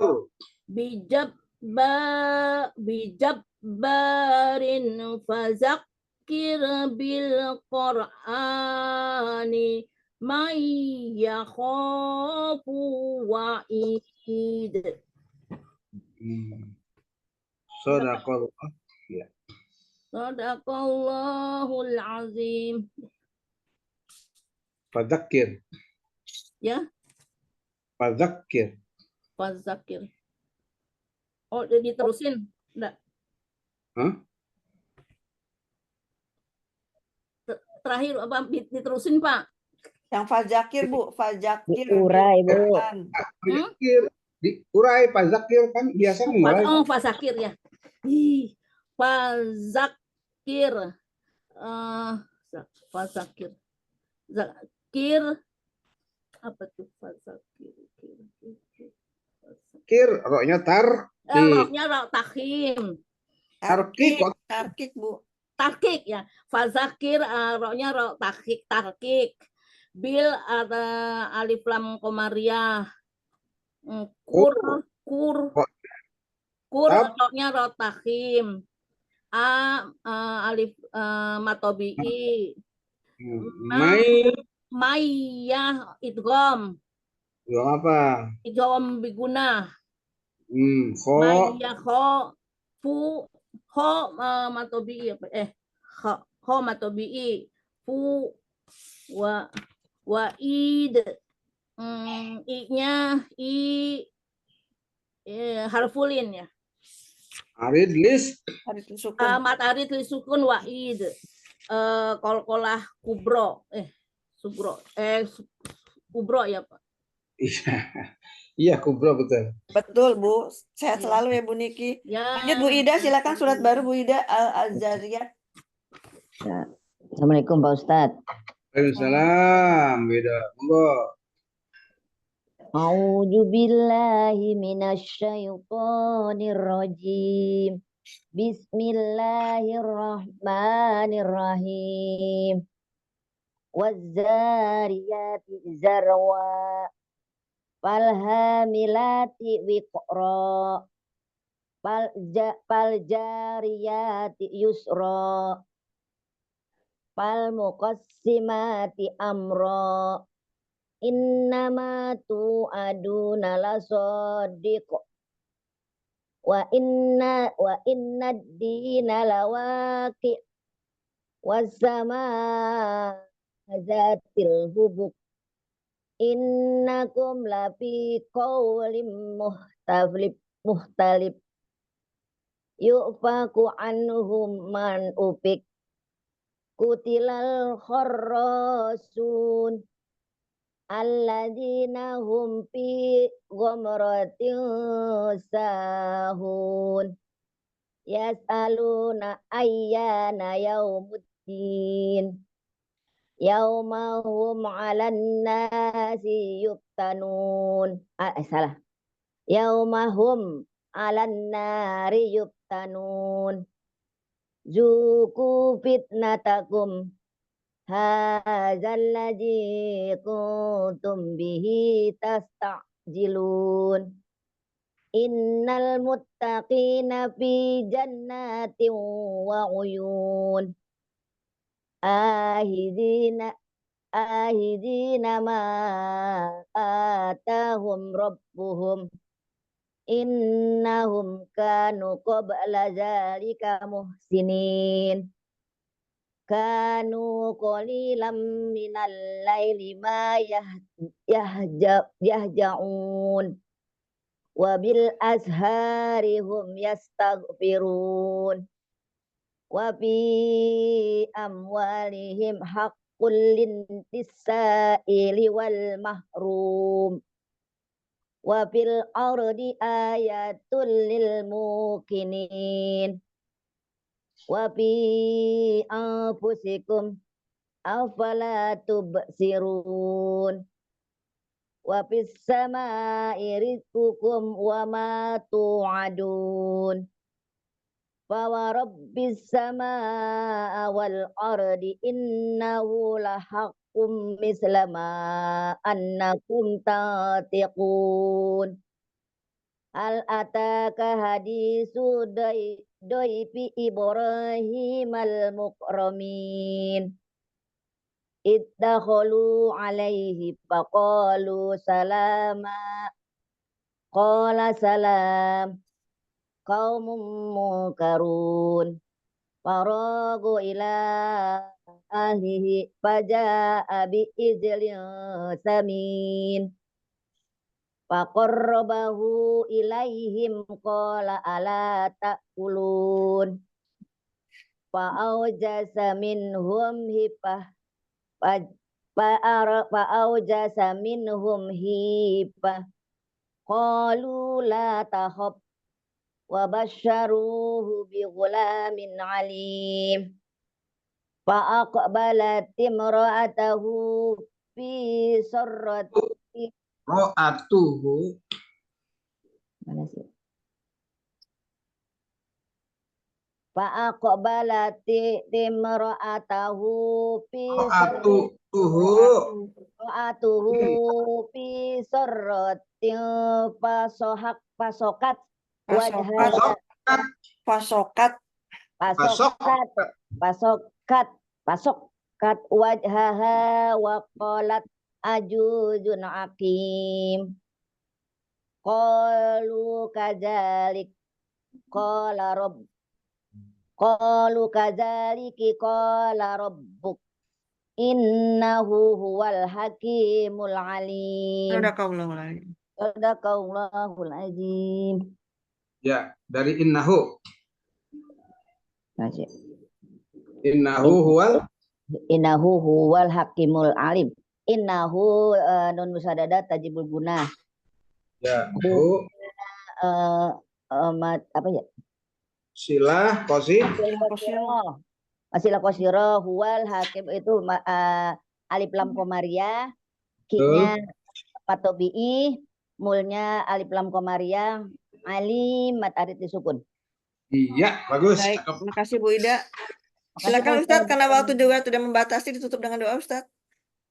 bijabbarin fazakir bil Qur'ani may yakhafu wa'id. Sadaqallah. Ya. Sadaqallahul azim. Fadzakir. Ya, Fadzakir. fazakir. Oh, diterusin. Enggak. Hah? Terakhir apa diterusin, Pak? Yang fadzakir, Bu. Fadzakir bil Diurai, Bu. Quran. Fadzakir. Diurai, fadzakir kan biasa mengurai. Oh, fazakir ya. Ih, fazakir. Fazakir. Zakir. Apa tuh fazakir? Kir, roknya tar. Roknya rok takhim. Tarkik. Tarkik, Bu. Tarkik ya. Fazakir roknya rok takhik, tarkik. Bil alif lam komariah. Kur roknya rok takhim. Alif matobi'i. Mayyah idgham. Idgham apa? Idgham bigunah. Mayyah Fu matobi'i apa? Kho matobi'i. Fu wa id. I-nya harfulin ya. Arid lis. Matarid lisukun wa id. Kolkolah kubro. Kubro ya, Pak. Iya, kubro betul. Betul, Bu. Sehat selalu ya, Bu Niki. Ya. Lanjut, Bu Ida. Silakan surat baru, Bu Ida. Al-Zariyat. Assalamualaikum, Pak Ustadz. Waalaikumsalam. Beda. Monggo. A'udzu billahi minasyaitonir rajim. Bismillahirrahmanirrahim. Wazzariyati zarwa. Falhamilati wiqra. Faljariyati yusra. Falmuqassimati amra. Innama tu'aduna lasadiq. Wa inna ad-dina lawaqi. Wassama zatil hubuk. Innakum lafi qawlim muhtalib. Yu'faku anhum man ufik. Kutilal kharrasun. Alladzina hum fi ghamratin sahun. Yas'aluna ayyana yaumuddin. Yaumahum 'alan nasi yuftanun. Salah. Yaumahum 'alan nari yuftanun. Zuku fitnatakum. Hadzal ladzi kuntum bihi tasta'jilun. Innal muttaqina fi jannatin wa uyun. Ahidina ma atahum rabbuhum. Innahum kanu qabla dzalika muhsinin. Kanu qalilam minal laili ma yahja'un. Wa bil ashari hum yastaghfirun. Wa fi amwalihim haqqul lintisa'ili wal mahrum. Wa fil ardi ayatul lil muqinin. Wa fi anfusikum afala tubsirun. Wa fis samaa'i rizqukum wa ma tu'adun. Fa wa rabbis samaa'i wal ardi innahu lahaqqum misla ma annakum tatiqun. Al ataka hadisu doipi Ibrahim al mukramin. Iddakhulu alaihi faqalu salama. Qala salam. Qaumun munkarun. Faragu ila ahlihi faja'a bi ijlin samin. Faqarrabahu ilaihim qala ala ta'kulun. Fa'aujasa minhum hifah. Fa'aujasa minhum hifah. Qalu la takhaf. Wa basyaruhu bi ghulamin alim. Fa'aqbalat imra'atahu fi sarrati. Ro'atuhu. Mana sih? Fa'aqbalat imra'atahu fi sarratuhu fi sarratin pasokat wajhah Pasokat. pasokat wajhaha wa qalat ajuzun aqim. Qalu kadzalik qala rabbuk innahu huwal hakimul alim. Sadaqallahul azim. Ya, dari innahu. Masih. Innahu huwal hakimul alim. Innahu nun musaddadah tajibul gunah. Ya, Apa ya? Silah qasih. Masilah qasira huwal hakim itu alif lam komariah, ki-nya patobi'i, mulnya alif lam komariah, alim mat arid disukun. Iya, bagus. Baik, terima kasih Bu Ida. Silakan Ustadz, karena waktu juga sudah membatasi, ditutup dengan doa Ustadz.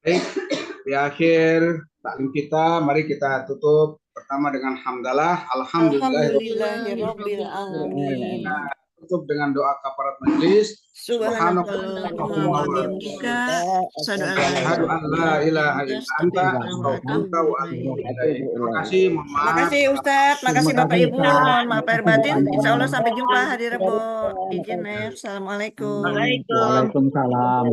Baik, di akhir taklim kita, mari kita tutup pertama dengan hamdalah. Alhamdulillahirabbil alamin. Tutup dengan doa kafarat majelis. Subhanakallahumma wa bihamdika asyhadu an la ilaha illa anta astaghfiruka wa atubu ilaik. Terima kasih, mohon maaf. Terima kasih Ustadz, terima kasih Bapak Ibu, mohon maaf lahir batin. Insya Allah sampai jumpa hari Rabu. Izin ya. Assalamualaikum. Waalaikumsalam.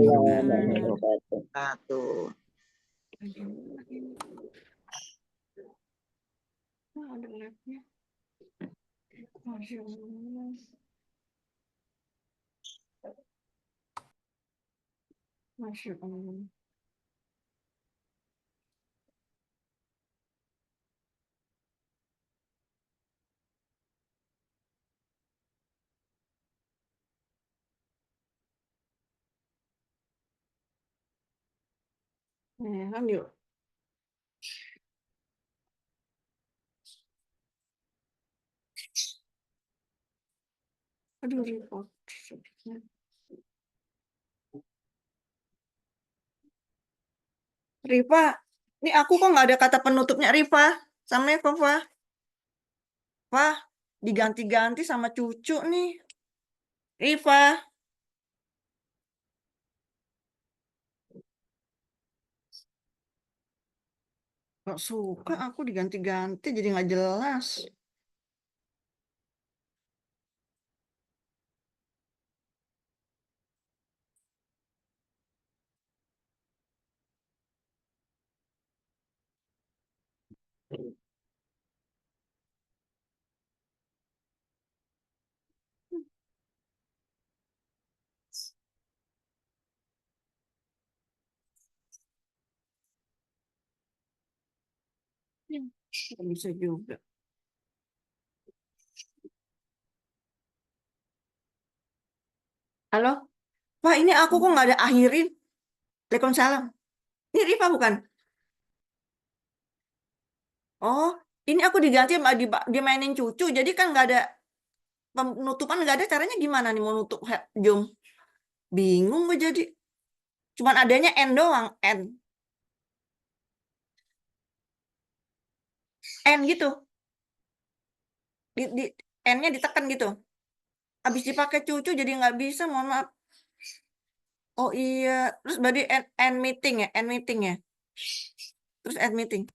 Ada labnya. Masya Allah. Masya Allah. Yuk. Aduh, report. Rifa, ini aku kok nggak ada kata penutupnya Rifa. Sama ya, Fafa. Wah, diganti-ganti sama cucu nih. Rifa. Gak suka aku diganti-ganti jadi nggak jelas. Nggak bisa juga. Halo? Pak, ini aku kok nggak ada akhirin? Waalaikumsalam. Ini Rifa bukan? Oh, ini aku diganti sama dimainin cucu, jadi kan nggak ada penutupan, nggak ada. Caranya gimana nih mau nutup Zoom? Bingung gue jadi. Cuman adanya N doang, N. N gitu. N-nya ditekan gitu. Habis dipakai cucu jadi nggak bisa, mohon maaf. Oh iya, terus berarti N meeting ya, N meeting ya. Terus N meeting.